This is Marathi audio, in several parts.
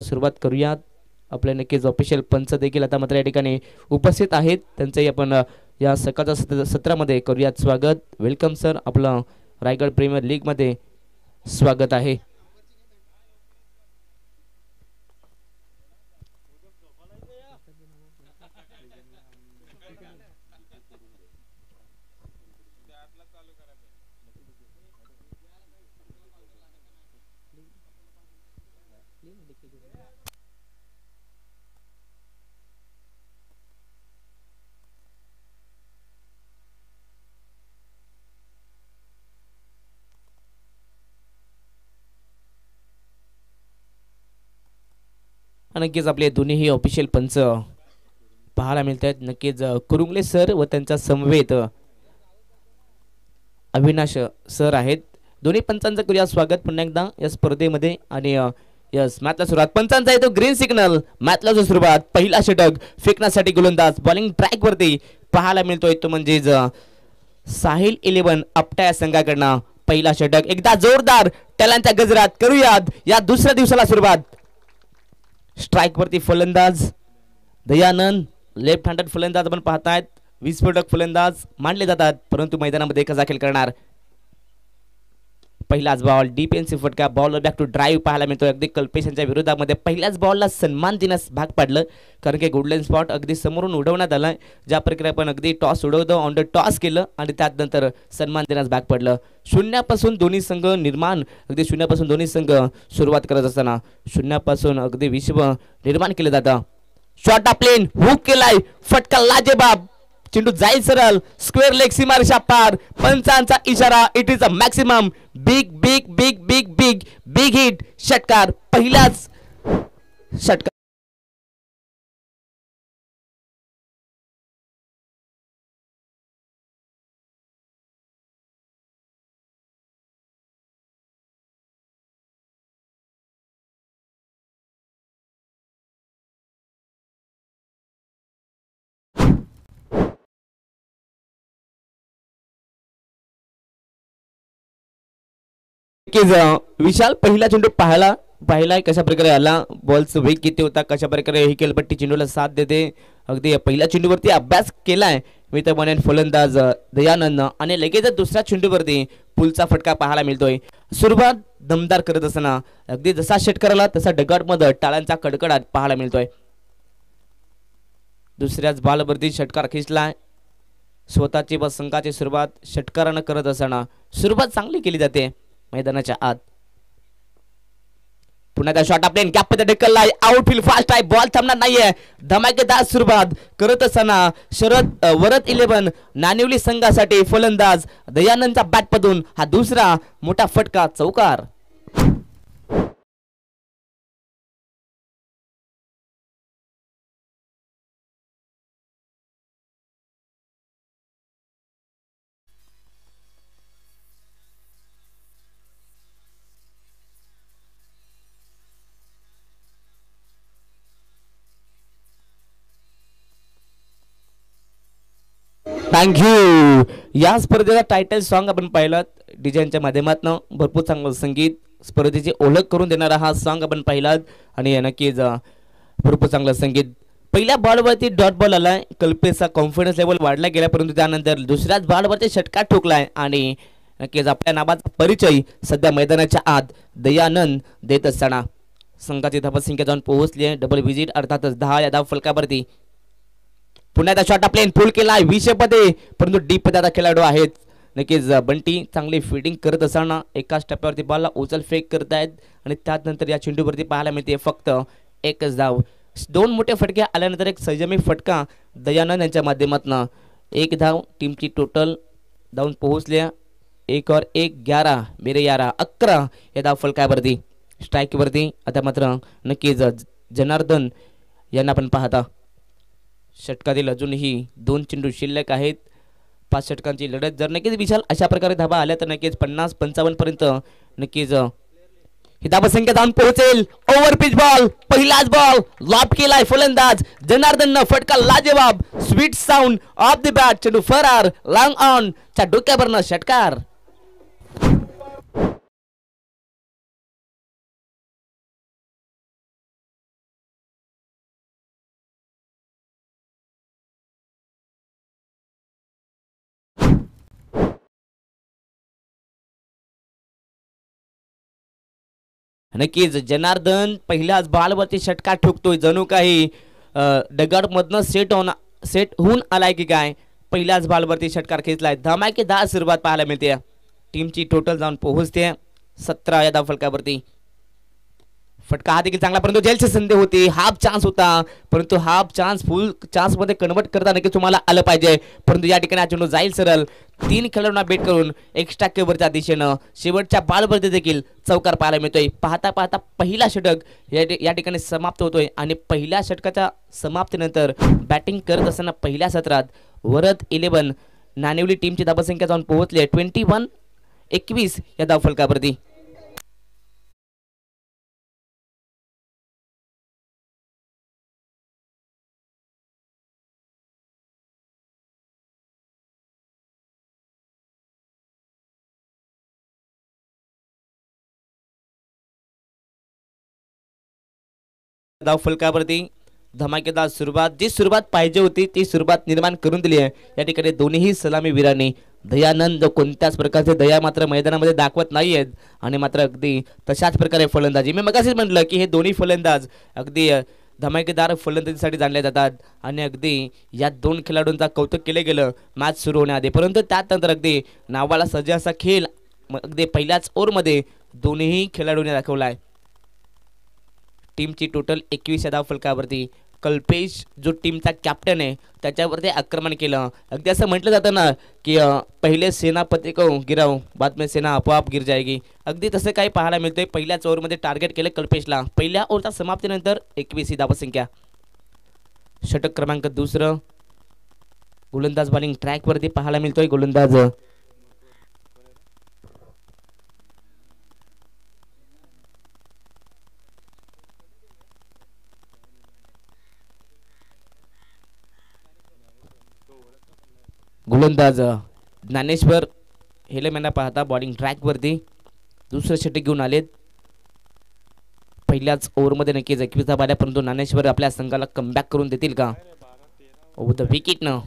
सुरुवात करूयात. आपले नक्कीच ऑफिशियल पंच देखील आता मात्र या ठिकाणी उपस्थित आहेत. त्यांचंही आपण या सकाळच्या सत्रामध्ये करूयात स्वागत. वेलकम सर, आपलं रायगड प्रीमियर लीग मध्ये स्वागत आहे. नक्कीच आपले दोन्हीही ऑफिशियल पंच पाहायला मिळत आहेत. नक्कीच कुरुंगले सर व त्यांचा समवेत अविनाश सर आहेत. दोन्ही पंचांचं करूया स्वागत पुन्हा एकदा या स्पर्धेमध्ये. आणि यस, मॅचला सुरुवात पंचांचा येतो ग्रीन सिग्नल. मॅचला सुरुवात, पहिला षटक फेकण्यासाठी गोलंदाज बॉलिंग ट्रॅक वरती पाहायला मिळतोय तो म्हणजेच साहिल 11 आपटा या संघाकडनं पहिला षटक. एकदा जोरदार टॅलांच्या गजरात करूयात या दुसऱ्या दिवसाला सुरुवात. स्ट्राइक वरती फलंदाज दयानंद, लेफ्ट हँडेड फलंदाज आपण पाहतायत. विस्फोटक फलंदाज मानले जातात, परंतु मैदानामध्ये कसा खेळ करणार. पहिलाच बॉल डिफेन्सिव्ह फटका, बॉल बॅक टू ड्राईव्ह पाहायला मिळतोय. अगदी कल्पेशांच्या विरोधामध्ये पहिल्याच बॉलला सन्मान देण्यास भाग पाडलं, कारण की गोल्डन स्पॉट अगदी समोरून उडवण्यात आलाय. ज्या प्रकारे आपण अगदी टॉस उडवतो, ऑन द टॉस केलं आणि त्यानंतर सन्मान देण्यास भाग पडलं. शून्यापासून दोन्ही संघ निर्माण, अगदी शून्यापासून दोन्ही संघ सुरुवात करत असताना शून्यापासून अगदी विश्व निर्माण केलं जातं. शॉट प्लेन हुक केलाय, फटका लाजेबाब, चेंडू जाईल सरळ स्क्वेअर लेग सीमारेषा पार. पंचांचा इशारा, it is a maximum big big big big big big hit. षटकार, पहिलाच षटकार. विशाल पहिला चेंडू पाहिलाय कशा प्रकारे आला, बॉलचं वेग किती होता, कशा प्रकारे ही केलपट्टी चेंडूला साथ देते. अगदी पहिल्या चेंडूवरती अभ्यास केलाय मी तर म्हणेन फलंदाज दयानंद. आणि लगेच दुसऱ्या चेंडूवरती पुलचा फटका पाहायला मिळतोय. सुरुवात दमदार करत असताना अगदी जसा षटकार आला तसा डगाडमध्ये टाळ्यांचा कडकडाट पाहायला मिळतोय. दुसऱ्याच बॉलवरती षटकार खेचलाय. स्वतःची व संघाची सुरुवात षटकारानं करत असताना सुरुवात चांगली केली जाते मैदानाच्या आत. पुन्हा त्या शॉट आपल्या गॅप मध्ये ढकललाय, आउटफील्ड फास्ट आहे, बॉल थांबणार नाहीये. धमाकेदार सुरुवात करत असताना शरद वरद 11 नानिवली संघासाठी फलंदाज दयानंदच्या बॅटमधून हा दुसरा मोठा फटका, चौकार. थँक्यू. या स्पर्धेचा टायटल सॉन्ग आपण पाहिलं डिझाईनच्या माध्यमातून. भरपूर चांगलं संगीत, स्पर्धेची ओळख करून देणारा हा सॉन्ग आपण पाहिलात. आणि नक्कीच भरपूर चांगलं संगीत. पहिल्या बॉलवरती डॉट बॉल आलाय, कल्पेचा कॉन्फिडन्स लेवल वाढला गेला, परंतु त्यानंतर दुसऱ्याच बॉलवरती षटकार ठोकलाय. आणि नक्कीच आपल्या नावाचा परिचय सध्या मैदानाच्या आत दयानंद देत असताना संघाची धावसंख्या जाऊन पोहोचली आहे डबल विजिट, अर्थातच 10 या धाव फलकावरती. पुन्हा त्या शॉट प्लेन फुल केलाय विषयमध्ये, परंतु डीप मध्ये आता खेळाडू आहेत. नक्कीच बंटी चांगली फिल्डिंग करत असताना एकाच टप्प्यावरती बॉलला उचल फेक करतायत. आणि त्यानंतर या चेंडूवरती पाहायला मिळते फक्त एकच धाव. दोन मोठे फटके आल्यानंतर एक संयमी फटका दयानंद यांच्या माध्यमातून. एक धाव, टीमची टोटल धावून पोहोचल्या 1 और 1 11 मेरे 11 या धाव फलकावरती. स्ट्राईकवरती आता मात्र नक्कीच जनार्दन यांना आपण पाहता. षटकातील अजूनही 2 चेंडू शिल्लक आहेत. 5 षटकांची लढत. जर नक्कीच विशाल अशा प्रकारे धाबा आल्या तर नक्कीच 50-55 पर्यंत नक्कीच ही धाबा संख्या जाऊन पोहोचेल. ओव्हर पिच बॉल, पहिलाच बॉल लॉप केलाय फलंदाज जनार्दननं, फटका लाजवाब, sweet sound of the bat, चेंडू फरार, लॉंग ऑन च्या डोक्यावरनं षटकार. नक्कीच जनार्दन पहिल्याच बॉलवरती षटकार ठोकतोय जणू काही डगआउटमधनं सेट होऊन आलाय की काय. पहिल्याच बॉलवरती षटकार खेचलाय. धमाकेदार सुरुवात पाहायला मिळते. टीमची टोटल जाऊन पोहोचते 17 या धावफलकावरती. फटका हा देखील चांगला परंतु जेलची संधी होती. हाफ चान्स होता परंतु हाफ चान्स फुल चान्स मध्ये कन्वर्ट करता नक्कीच तुम्हाला आलं पाहिजे. परंतु या ठिकाणी चेंडू जाईल सरळ 3 खेळाडूंना बेट करून एक्स्ट्रा केवरच्या दिशेनं शेवटच्या बॉलवरती देखील चौकार पाहायला मिळतोय. पाहता पाहता पहिला षटक या ठिकाणी समाप्त होतोय आणि पहिल्या षटकाच्या समाप्तीनंतर बॅटिंग करत असताना पहिल्या सत्रात वरद 11 नाणेवली टीमची धावसंख्या जाऊन पोहोचली 21 या धावफलकावरती. धावफलकावरती धमाकेदार सुरुवात जी सुरुवात पाहिजे होती ती सुरुवात निर्माण करून दिली आहे या ठिकाणी दोन्ही सलामी वीरांनी. दयानंद कोणत्याच प्रकारचे दया मात्र मैदानामध्ये दाखवत नाहीयेत आणि मात्र अगदी तशाच प्रकारे फलंदाजी. मी मगाशीच म्हटलं की हे दोन्ही फलंदाज अगदी धमाकेदार फलंदाजीसाठी जाणले जातात आणि अगदी या दोन खेळाडूंचा कौतुक केले गेलं मॅच सुरू होण्याआधी. परंतु त्यानंतर अगदी नावाला सज्ज असा खेळ अगदी पहिल्याच ओव्हरमध्ये दोन्ही खेळाडूंनी दाखवला आहे. टीमची टोटल 21 या धावफलकावरती कल्पेश जो टीमचा कॅप्टन आहे त्याच्यावरती आक्रमण केलं. अगदी असं म्हटलं जातं ना की पहिले सेनापती को गिराव बाद में सेना आपोआप गिर जाएगी. अगदी तसं काही पाहायला मिळतंय. पहिल्याच ओव्हरमध्ये टार्गेट केलं कल्पेशला. पहिल्या ओव्हरच्या समाप्तीनंतर 21 ही धावसंख्या. षटक क्रमांक दुसरं गोलंदाज बॉलिंग ट्रॅकवरती पाहायला मिळतोय. गोलंदाज ज्ञानेश्वर हेलेमॅनला पाहता बॉलिंग ट्रॅकवरती दुसरं षटक घेऊन आलेत. पहिल्याच ओव्हरमध्ये नक्कीच 21 धावा आल्या परंतु ज्ञानेश्वर आपल्या संघाला कमबॅक करून देतील का. ओव्हर द विकेटनं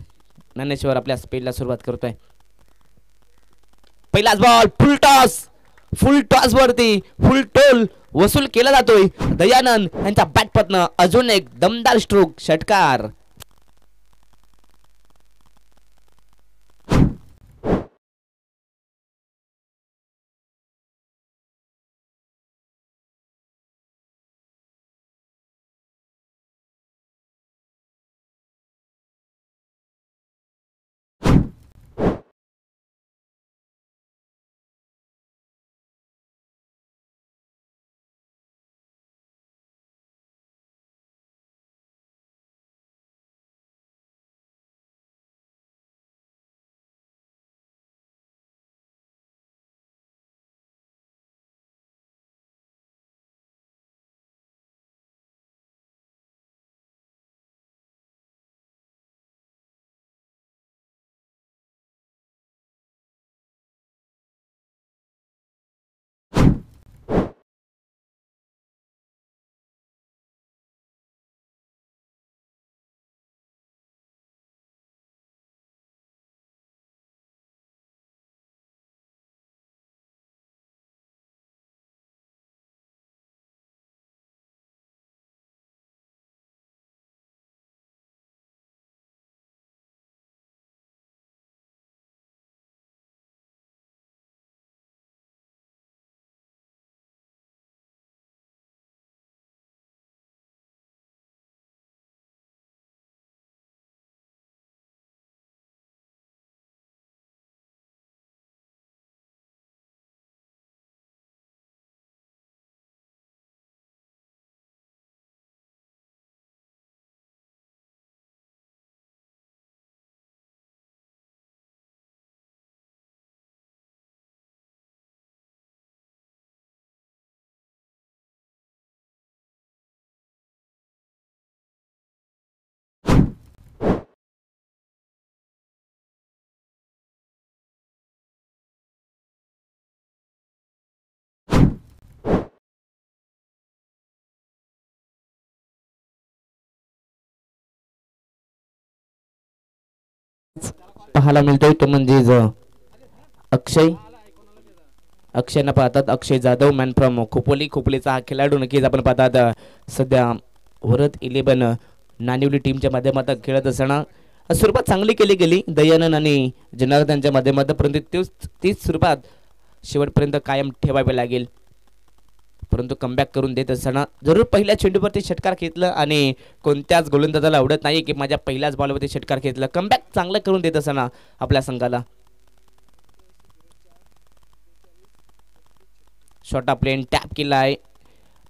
ज्ञानेश्वर आपल्या स्पेलला सुरुवात करतोय. पहिलाच बॉल फुल टॉस वरती फुल टोल वसूल केला जातोय. दयानंद यांच्या बॅटपतनं अजून एक दमदार स्ट्रोक षटकार. पाहायला मिळतोय तो म्हणजे अक्षय अक्षयना पाहतात, अक्षय जाधव मॅन फ्रॉम खोपोलीचा हा खेळाडू नक्कीच आपण पाहतात सध्या वरद 11 नानिवली टीमच्या माध्यमातून खेळत असताना सुरुवात चांगली केली गेली दयानंद आणि जनार्दनच्या माध्यमातून, परंतु तीच सुरुवात शेवटपर्यंत कायम ठेवावी लागेल. परंतु कमबॅक करून देत असताना जरूर पहिल्या चेंडूवरती षटकार घेतलं आणि कोणत्याच गोलंदाजाला आवडत नाही की माझ्या पहिल्याच बॉलवरती षटकार घेतलं. कमबॅक चांगलं करून देत असताना आपल्या संघाला शॉर्ट प्लेन टॅप केला आहे,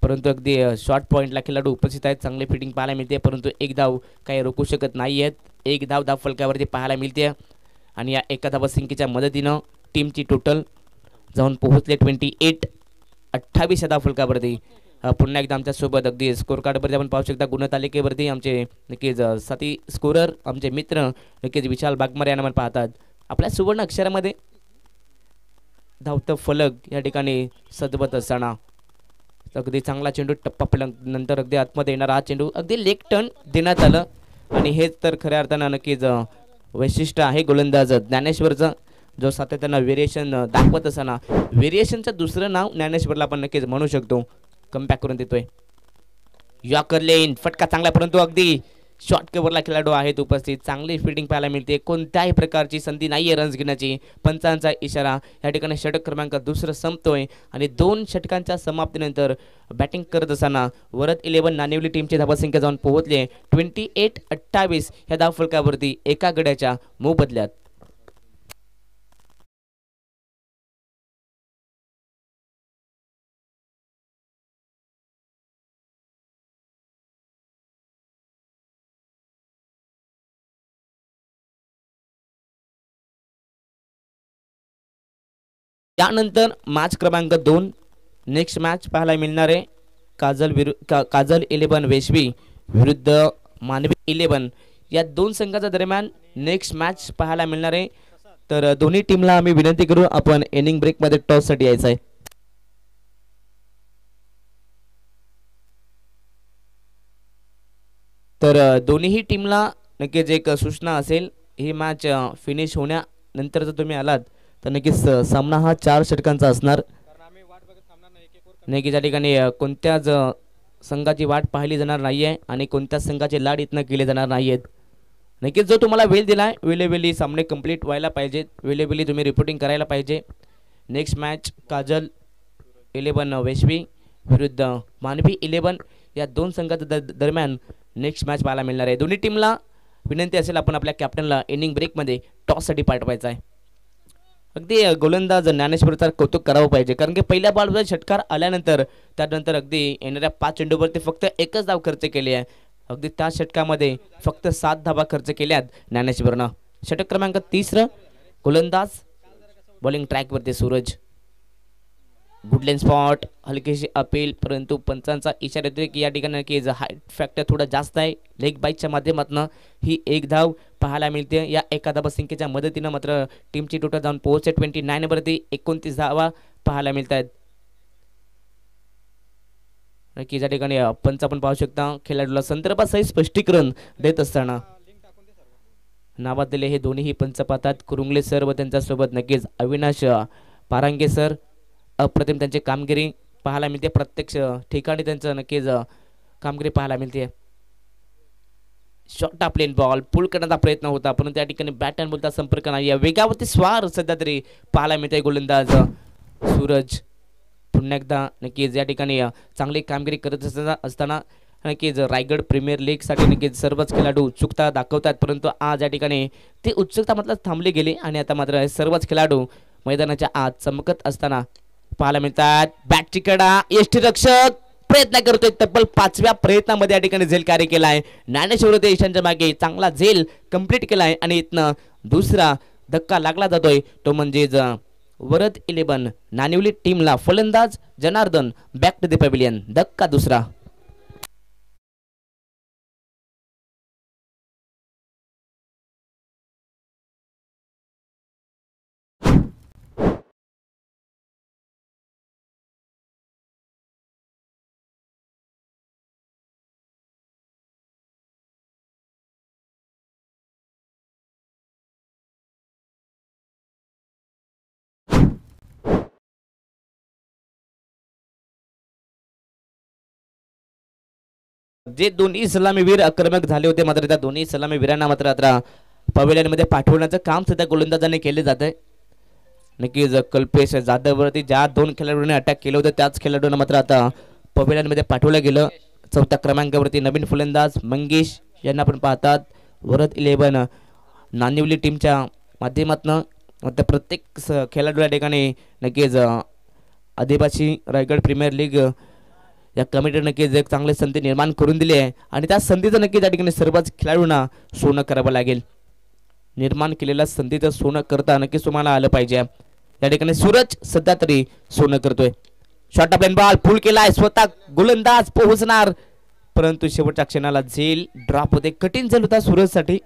परंतु अगदी शॉर्ट पॉईंटला खेळाडू उपस्थित आहेत. चांगली फिटिंग पाहायला मिळते, परंतु एक धाव काही रोखू शकत नाही आहेत. एक धाव फलकावरती पाहायला मिळते आणि या एका धावसंख्येच्या मदतीनं टीमची टोटल जाऊन पोहोचले 28 या धाव फलकावरती. पुन्हा एकदा आमच्या सोबत अगदी स्कोर कार्डवरती आपण पाहू शकता गुणतालिकेवरती आमचे नक्कीच साथी स्कोरर आमचे मित्र नक्कीच विशाल बागमारे यांना आपण पाहतात. आपल्या सुवर्ण अक्षरामध्ये धावतं फलक या ठिकाणी सजवत असताना अगदी चांगला चेंडू टप्पा फलक नंतर अगदी आतमध्ये येणारा हा चेंडू अगदी लेग टर्न देण्यात आलं आणि हेच तर खऱ्या अर्थानं नक्कीच वैशिष्ट्य आहे गोलंदाज ज्ञानेश्वरचं, जो सातत्यानं व्हेरिएशन दाखवत असताना व्हेरिएशनचं दुसरं नाव ज्ञानेश्वरला आपण नक्कीच म्हणू शकतो. कमबॅक करून देतोय यॉर्कर लेन फटका चांगला, परंतु अगदी शॉर्ट कव्हरला खेळाडू आहेत उपस्थित. चांगली फिल्डिंग पाहायला मिळते, कोणत्याही प्रकारची संधी नाही आहे रन्स घेण्याची. पंचांचा इशारा या ठिकाणी षटक क्रमांक दुसरं संपतोय आणि 2 षटकांच्या समाप्तीनंतर बॅटिंग करत असताना वरद 11 नानिवली टीमची धावसंख्या जाऊन पोहोचले 28-28 ह्या धावफलकावरती एका गड्याच्या मोबदल्यात. त्यानंतर मॅच क्रमांक 2 नेक्स्ट मॅच पाहायला मिळणार आहे काजल 11 वेशवी विरुद्ध मानवी 11 या 2 संघाच्या दरम्यान नेक्स्ट मॅच पाहायला मिळणार आहे. तर दोन्ही टीमला आम्ही विनंती करू आपण इनिंग ब्रेकमध्ये टॉससाठी यायचं आहे. तर दोन्हीही टीमला नक्कीच एक सूचना असेल, ही मॅच फिनिश होण्यानंतर जर तुम्ही आलात तर नक्कीच सामना हा 4 षटकांचा असणार. नक्कीच या ठिकाणी कोणत्याच संघाची वाट पाहिली जाणार नाही आहे आणि कोणत्याच संघाचे लाड इथनं केले जाणार नाही आहेत. नक्कीच जो तुम्हाला वेळ दिला आहे वेळेवेळी सामने कंप्लीट व्हायला पाहिजेत, वेळेवेळी तुम्ही रिपोर्टिंग करायला पाहिजे. नेक्स्ट मॅच काजल 11 वेशवी विरुद्ध मानवी 11 या 2 संघाच्या दरम्यान नेक्स्ट मॅच पाहायला मिळणार आहे. दोन्ही टीमला विनंती असेल आपण आपल्या कॅप्टनला इनिंग ब्रेकमध्ये टॉससाठी पाठवायचा आहे. अगदी गोलंदाज ज्ञानेश्वरचा कौतुक करावं पाहिजे, कारण की पहिल्या बॉलवर षटकार आल्यानंतर त्यानंतर अगदी येणाऱ्या 5 चेंडूवरती फक्त एकच धाव खर्च केली आहे. अगदी त्या षटकामध्ये फक्त 7 धावा खर्च केल्यात ज्ञानेश्वरनं. षटक क्रमांक 3 गोलंदाज बॉलिंग ट्रॅकवरती सूरज. गुडलेन स्पॉट हलकीशी अपील, परंतु पंचांचा इशारा येतोय की या ठिकाणी की हाईट फॅक्टर थोडा जास्त आहे. लेग बाईकच्या माध्यमातून ही एक धाव पाहायला मिळते. या एका धावसंख्येच्या मदतीनं मात्र टीमची टोटल जाऊन पोहोचते 29 वरती 29 धावा पाहायला मिळत आहेत. नक्कीच या ठिकाणी पंच आपण पाहू शकता खेळाडूला संदर्भासहित स्पष्टीकरण देत असताना नावात दिले हे दोन्हीही पंच पाहतात. कुरुंगले सर व त्यांच्यासोबत नक्कीच अविनाश पारांगे सर. अप्रतिम त्यांची कामगिरी पाहायला मिळते, प्रत्यक्ष ठिकाणी त्यांचं नक्कीच कामगिरी पाहायला मिळते. शॉर्ट प्लेन बॉल पुल करण्याचा प्रयत्न होता, परंतु त्या ठिकाणी बॅट अँड बॉलचा संपर्क नाही. वेगावरती स्वार सध्या तरी पाहायला मिळते गोलंदाज सूरज. पुन्हा एकदा नक्कीच या ठिकाणी चांगली कामगिरी करत असताना नक्कीच रायगड प्रीमियर लीगसाठी नक्कीच सर्वच खेळाडू उत्सुकता दाखवतात, परंतु आज या ठिकाणी ती उत्सुकता मात्र थांबली गेली आणि आता मात्र सर्वच खेळाडू मैदानाच्या आत चमकत असताना पाहायला मिळतात. बॅटची कडा यष्टीरक्षक प्रयत्न करतोय, तब्बल 5व्या प्रयत्नामध्ये या ठिकाणी झेल कार्य केला आहे. ज्ञानेश्वर देशांच्या मागे चांगला झेल कंप्लीट केला आहे आणि इथनं दुसरा धक्का लागला जातोय, तो म्हणजेच वरद 11 नानिवली टीमला. फलंदाज Janardan back to the pavilion. धक्का दुसरा. जे दोन्ही सलामीवीर आक्रमक झाले होते मात्र त्या दोन्ही सलामीवीरांना मात्र आता पवेलियनमध्ये पाठवण्याचं काम सध्या गोलंदाजाने केले जात आहे. नक्कीच कल्पेश जाधववरती ज्या दोन खेळाडूंनी अटॅक केलं होतं त्याच खेळाडूंना मात्र आता पवेलियनमध्ये पाठवलं गेलं. चौथ्या क्रमांकावरती नवीन फलंदाज मंगेश यांना आपण पाहतात. वरद 11 नानिवली टीमच्या माध्यमातून आता प्रत्येक खेळाडू या ठिकाणी नक्कीच आदिवासी रायगड प्रीमियर लीग या कमिटीने नक्कीच एक चांगली संधी निर्माण करून दिली आहे आणि त्या संधीचं नक्कीच या ठिकाणी सर्वच खेळाडूंना सोनं करावं लागेल. निर्माण केलेल्या संधीचं सोनं करता नक्कीच तुम्हाला आलं पाहिजे. या ठिकाणी सूरज सध्या तरी सोनं करतोय. शॉर्ट ऑफ बॉल फुल केलाय स्वतः गोलंदाज पोहोचणार परंतु शेवटच्या क्षणाला झेल ड्रॉप होते. कठीण झेल होता सूरजसाठी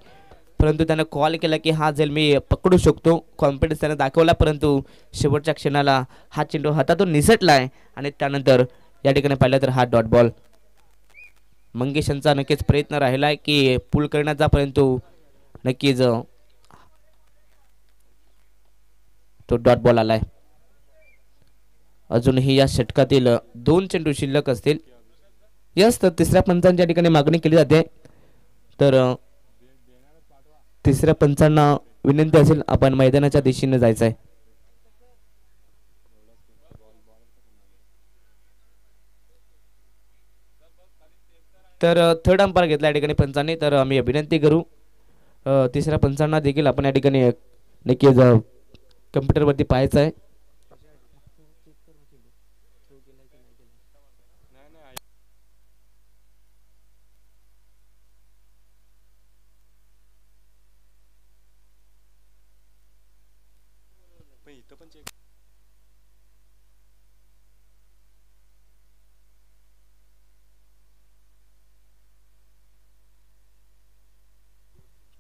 परंतु त्याने कॉल केला की हा झेल मी पकडू शकतो. कॉन्फिडन्स त्याने दाखवला परंतु शेवटच्या क्षणाला हा चेंडू हातातून निसटलाय आणि त्यानंतर या ठिकाणी पाहिलं तर हा डॉट बॉल. मंगेशांचा नक्कीच प्रयत्न राहिलाय की पुल करण्याचा परंतु नक्कीच तो डॉट बॉल आलाय. अजूनही या षटकातील 2 चेंडू शिल्लक असतील. यस तर तिसऱ्या पंचांच्या ठिकाणी मागणी केली जाते तर तिसऱ्या पंचांना विनंती असेल आपण मैदानाच्या दिशेने जायचं आहे. तर थर्ड अंपायर घेतला या ठिकाणी पंचांनी तर आम्ही विनंती करू तिसऱ्या पंचांना देखील आपण या ठिकाणी नक्कीच कम्प्युटरवरती पाहायचं आहे.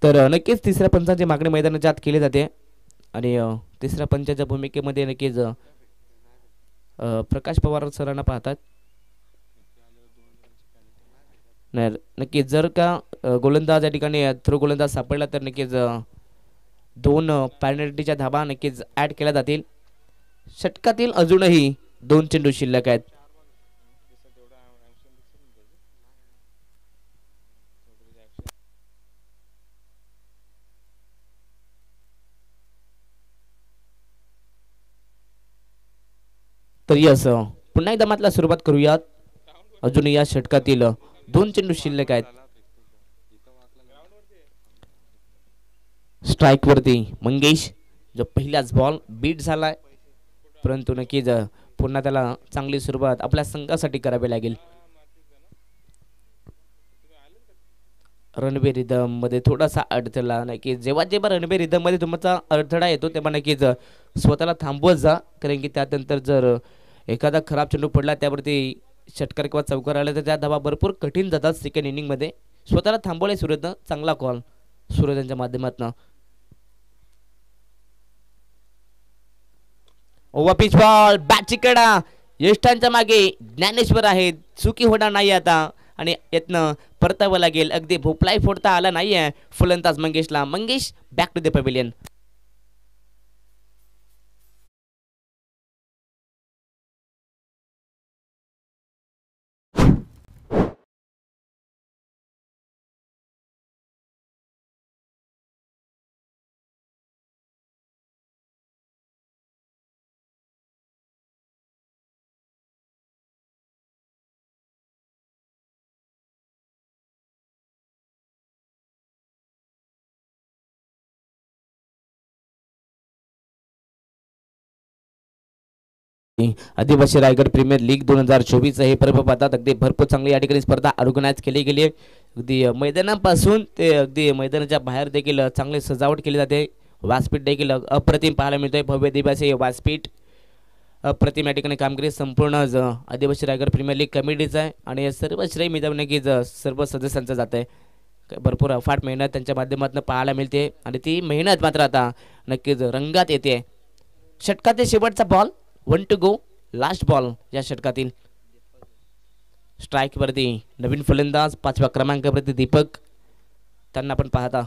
तर नक्कीच तिसऱ्या पंचांची मागणी मैदानाच्या आत केली जाते आणि तिसऱ्या पंचाच्या भूमिकेमध्ये नक्कीच प्रकाश पवार सरांना पाहतात. नाही नक्कीच जर का गोलंदाज या ठिकाणी थ्रो गोलंदाज सापडला तर नक्कीच 2 पॅनल्टीच्या धाबा नक्कीच ॲड केल्या जातील. षटकातील अजूनही 2 चेंडू शिल्लक आहेत. तर यस पुन्हा एकदा मात्र सुरुवात करूयात. अजून या षटकातील 2 चेंडू शिल्लक आहेत. स्ट्राइक वरती मंगेश जो पहिलाच बॉल बीट झालाय परंतु नक्कीच पुन्हा त्याला चांगली सुरुवात आपल्या संघासाठी करावी लागेल. रणबीर रिदम मध्ये थोडासा अडथळा नक्कीच जेव्हा जेव्हा रणबीर रिदम मध्ये तुमचा अडथळा येतो तेव्हा नक्कीच स्वतःला थांबवत जा कारण की त्यानंतर जर एखादा खराब चेंडू पडला त्यावरती षटकार किंवा चौकार आला तर त्या धावा भरपूर कठीण जातात. सेकंड इनिंग मध्ये स्वतःला थांबवले सूरजनं. चांगला कॉल सूरज यांच्या माध्यमातून. ओव्हर पिच बॉल बॅटची कडा यष्टांच्या मागे ज्ञानेश्वर आहेत. चुकी होणार नाही आता आणि यातनं परतावं लागेल. अगदी भोपळाही फोडता आला नाहीये फलंदाज मंगेशला. Mangesh back to the pavilion. आदिवासी रायगड प्रीमियर लीग 2024 हे पर्व पाहतात. अगदी भरपूर चांगली या ठिकाणी स्पर्धा ऑर्गनाइज केली गेली आहे. अगदी मैदानापासून ते अगदी मैदानाच्या बाहेर देखील चांगली सजावट केली जाते. व्यासपीठ देखील अप्रतिम पाहायला मिळतोय. भव्य दिवसी व्यासपीठ अप्रतिम या ठिकाणी कामगिरी संपूर्ण आदिवासी रायगड प्रीमियर लीग कमिटीचं आहे आणि सर्व श्रेय मिळवून नक्कीच सर्व सदस्यांचं जात आहे. भरपूर अफाट मेहनत त्यांच्या माध्यमातून पाहायला मिळते आणि ती मेहनत मात्र आता नक्कीच रंगात येते. षटकातील शेवटचा ball 1 to go last ball या षटकातील. स्ट्राइक वरती नवीन फलंदाज 5व्या क्रमांकावरती दीपक त्यांना आपण पाहता.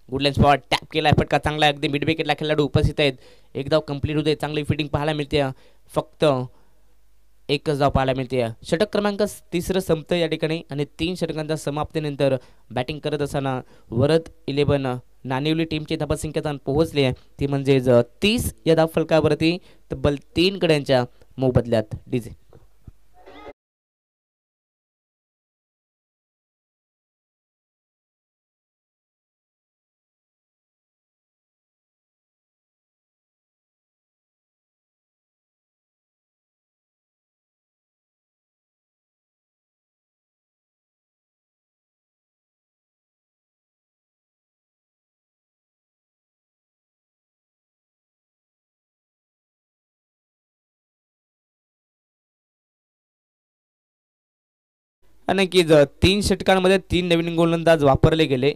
गुडलँड स्पॉट टॅप केलाय फटका चांगला अगदी मिड विकेटला खेळाडू उपस्थित आहेत. एक धाव कंप्लीट होते. चांगली फिटिंग पाहायला मिळते. फक्त एकच धाव पाहायला मिळते. षटक क्रमांक तिसरं संपतं या ठिकाणी आणि 3 षटकांच्या समाप्तीनंतर बॅटिंग करत असताना वरद 11 नाणिवली टीमची धावसंख्या पोहोचली आहे ती म्हणजेच 30 या धावफलकावरती तब्बल 3 गड्यांच्या मोबदल्यात. डीजे नक्कीच 3 षटकांमध्ये 3 नवीन गोलंदाज वापरले गेले.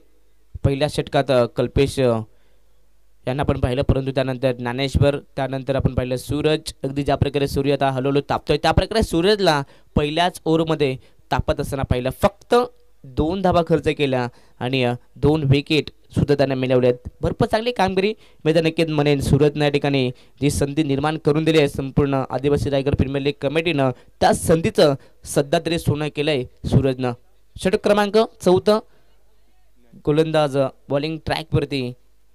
पहिल्या षटकात कल्पेश यांना आपण पाहिलं, परंतु त्यानंतर ज्ञानेश्वर, त्यानंतर आपण पाहिलं सूरज. अगदी ज्या प्रकारे सूर्य आता हळूहळू तापतोय त्या प्रकारे सूरजला पहिल्याच ओव्हरमध्ये तापत असताना पाहिलं. फक्त 2 धावा खर्च केल्या आणि 2 विकेट सुद्धा त्यांना मिळवल्यात. भरपूर चांगली कामगिरी मी तर नक्कीच म्हणेन. सूरजनं या ठिकाणी जी संधी निर्माण करून दिली आहे संपूर्ण आदिवासी रायगड प्रीमियर लीग कमिटीनं, त्या संधीचं सध्या तरी सोनं केलं आहे सूरजनं. षटक क्रमांक 4 गोलंदाज बॉलिंग ट्रॅकवरती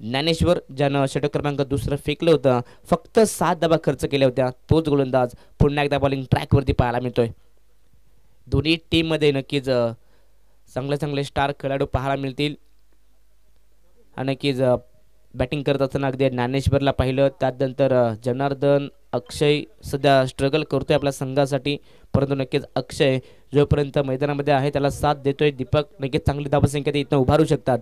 ज्ञानेश्वर, ज्यानं षटक क्रमांक 2 फेकलं होतं. फक्त 7 धावा खर्च केल्या होत्या. तोच गोलंदाज पुन्हा एकदा बॉलिंग ट्रॅकवरती पाहायला मिळतोय. दोन्ही टीममध्ये नक्कीच चांगले चांगले स्टार खेळाडू पाहायला मिळतील. आणि नक्कीच बॅटिंग करत असताना अगदी ज्ञानेश्वरला पाहिलं, त्यानंतर जनार्दन, अक्षय सध्या स्ट्रगल करतोय आपल्या संघासाठी, परंतु नक्कीच अक्षय जोपर्यंत मैदानामध्ये आहे त्याला साथ देतोय. दीपक नक्कीच चांगली धावसंख्या ते इथं उभारू शकतात.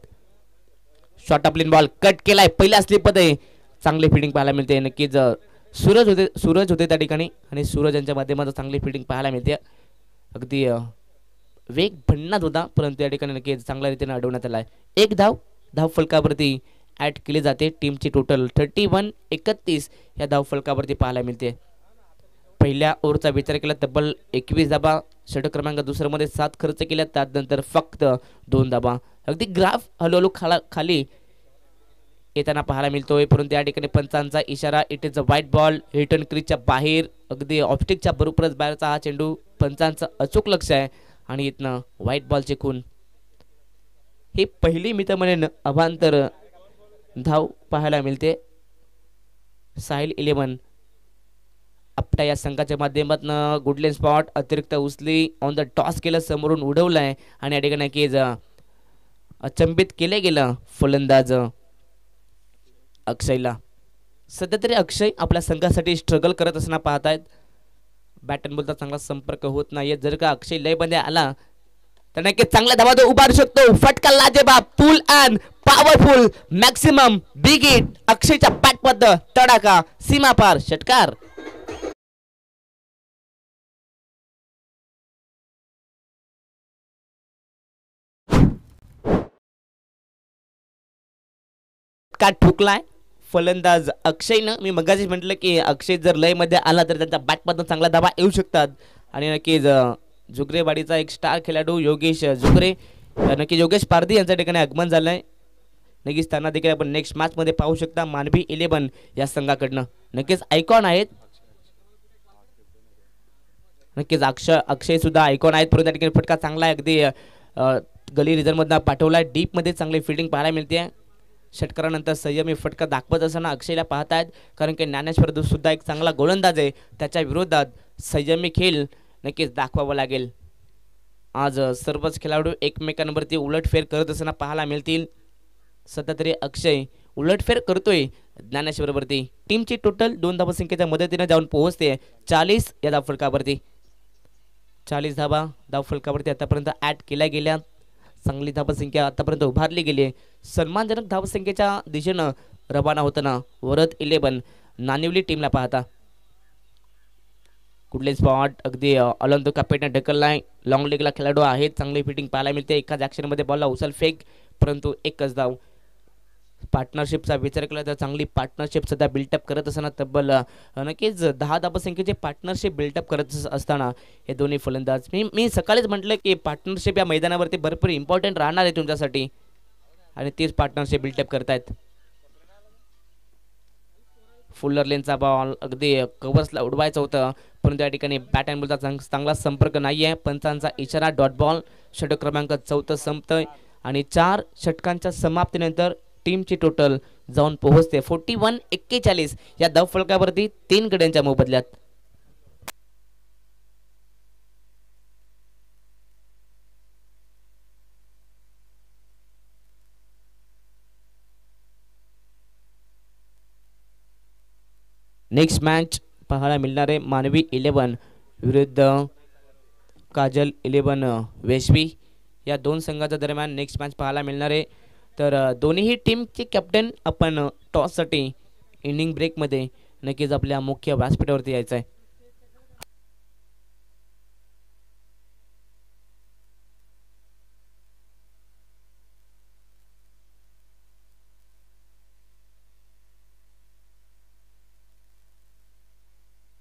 शॉर्ट अपलिन बॉल कट केलाय, पहिल्या स्लिपमध्ये चांगली फिल्डिंग पाहायला मिळते. नक्कीच सूरज होते त्या ठिकाणी आणि सूरज यांच्या माध्यमातून चांगली फिल्डिंग पाहायला मिळते. अगदी वेग भन्नाट होता, परंतु या ठिकाणी नक्कीच चांगल्या रीतीने अडवण्यात आला आहे. एक धाव फलकावरती ॲड केली जाते. टीमची टोटल 31-31 या धाव फलकावरती पाहायला मिळते. पहिल्या ओव्हरचा विचार केला तब्बल 21 धाबा, षटक क्रमांक 2 मध्ये 7 खर्च केल्या, त्यानंतर फक्त 2 धाबा. अगदी ग्राफ हळूहळू खाली येताना पाहायला मिळतोय, परंतु या ठिकाणी पंचांचा इशारा, it is a wide ball, return क्रीजच्या बाहेर, अगदी ऑफस्टिकच्या बरोबरच बाहेरचा हा चेंडू. पंचांचं अचूक लक्ष आहे आणि इथनं व्हाईट बॉलचे खून. ही पहिली मी तर म्हणेन अभांतर धाव पाहायला मिळते. साहिल 11 आपटा या संघाच्या माध्यमातून गुडलेन स्पॉट, अतिरिक्त उचली, ऑन द टॉस केलं, समोरून उडवलंय आणि या ठिकाणी की अचंबित केलं गेलं फलंदाज अक्षयला. सध्या तरी अक्षय आपल्या संघासाठी स्ट्रगल करत असताना पाहतायत. बॅट अँड बॉलचा चांगला संपर्क होत नाहीये. जर का अक्षय लयमध्ये आला तर नक्कीच चांगला धावा तो उभारू शकतो. फटका लाजेबाब, full and powerful, maximum big hit. अक्षयच्या बॅटमध्ये तडाखा, सीमापार षटकार. का ठुकलाय फलंदाज अक्षयनं. मी मगाशी म्हटलं की अक्षय जर लयमध्ये आला तर त्यांच्या बॅटमधून चांगला धावा येऊ शकतात. आणि नक्कीच जुगरेवाडीचा एक स्टार खेळाडू योगेश जुगरे, नक्की योगेश पारधी यांच्या ठिकाणी आगमन झालंय. नक्कीच त्यांना देखील आपण नेक्स्ट मॅचमध्ये पाहू शकता. मानवी 11 या संघाकडनं नक्कीच आयकॉन आहेत. नक्कीच अक्षय सुद्धा आयकॉन आहेत, परंतु त्या ठिकाणी फटका चांगला आहे. अगदी गली रिझनमधनं पाठवला, डीपमध्ये चांगली फिल्डिंग पाहायला मिळते. षटकारानंतर संयमी फटका दाखवत असताना अक्षयला पाहतायत, कारण की ज्ञानेश्वर सुद्धा एक चांगला गोलंदाज आहे. त्याच्या विरोधात संयमी खेळ नक्कीच दाखवावा लागेल. आज सर्वच खेळाडू एकमेकांवरती उलटफेर करत असताना पाहायला मिळतील. सध्या तरी अक्षय उलटफेर करतोय ज्ञानेश्वरवरती. टीमची टोटल 2 धावसंख्येच्या मदतीने जाऊन पोहोचते 40 या धावफलकावरती. 40 धावा धावफलकावरती आतापर्यंत ॲड केल्या गेल्या. चांगली धावसंख्या आतापर्यंत उभारली गेली आहे. सन्मानजनक धावसंख्येच्या दिशेनं रवाना होताना वरद 11 नानिवली टीमला पाहता. कुठले स्पॉट अगदी अलंतो कापेटने ढकललाय. लॉंग लेगला खेळाडू आहेत, चांगली फिटिंग पाहायला मिळते. एकाच ॲक्शनमध्ये बॉलला उचल फेक, परंतु एकच धाव. पार्टनरशिपचा विचार केला तर चांगली पार्टनरशिप सध्या बिल्टअप करत असताना तब्बल नक्कीच 10 धावसंख्येचे पार्टनरशिप बिल्टअप करत असताना हे दोन्ही फलंदाज. मी सकाळीच म्हटलं की पार्टनरशिप या मैदानावरती भरपूर इम्पॉर्टंट राहणार आहे तुमच्यासाठी, आणि तीच पार्टनरशिप बिल्टअप करतायत. फुल्लर लेनचा बॉल अगदी कव्हर्सला उडवायचं होतं, परंतु या ठिकाणी बॅट अँड बॉलचा चांगला संपर्क नाही आहे. पंचांचा इशारा, डॉट बॉल. षटक क्रमांक 14 संपतोय आणि 4 षटकांच्या समाप्तीनंतर टीमची टोटल जाऊन पोहोचते 41-41 या धावफलकावरती 3 गड्यांच्या मोबदल्यात. नेक्स्ट मॅच पाहायला मिळणार आहे मानवी 11 विरुद्ध काजल 11 वेशवी या दोन संघाच्या दरम्यान नेक्स्ट मॅच पाहायला मिळणार आहे. तर दोन्ही टीमचे कॅप्टन आपण टॉससाठी इनिंग ब्रेकमध्ये नक्कीच आपल्या मुख्य व्यासपीठावरती यायचं आहे.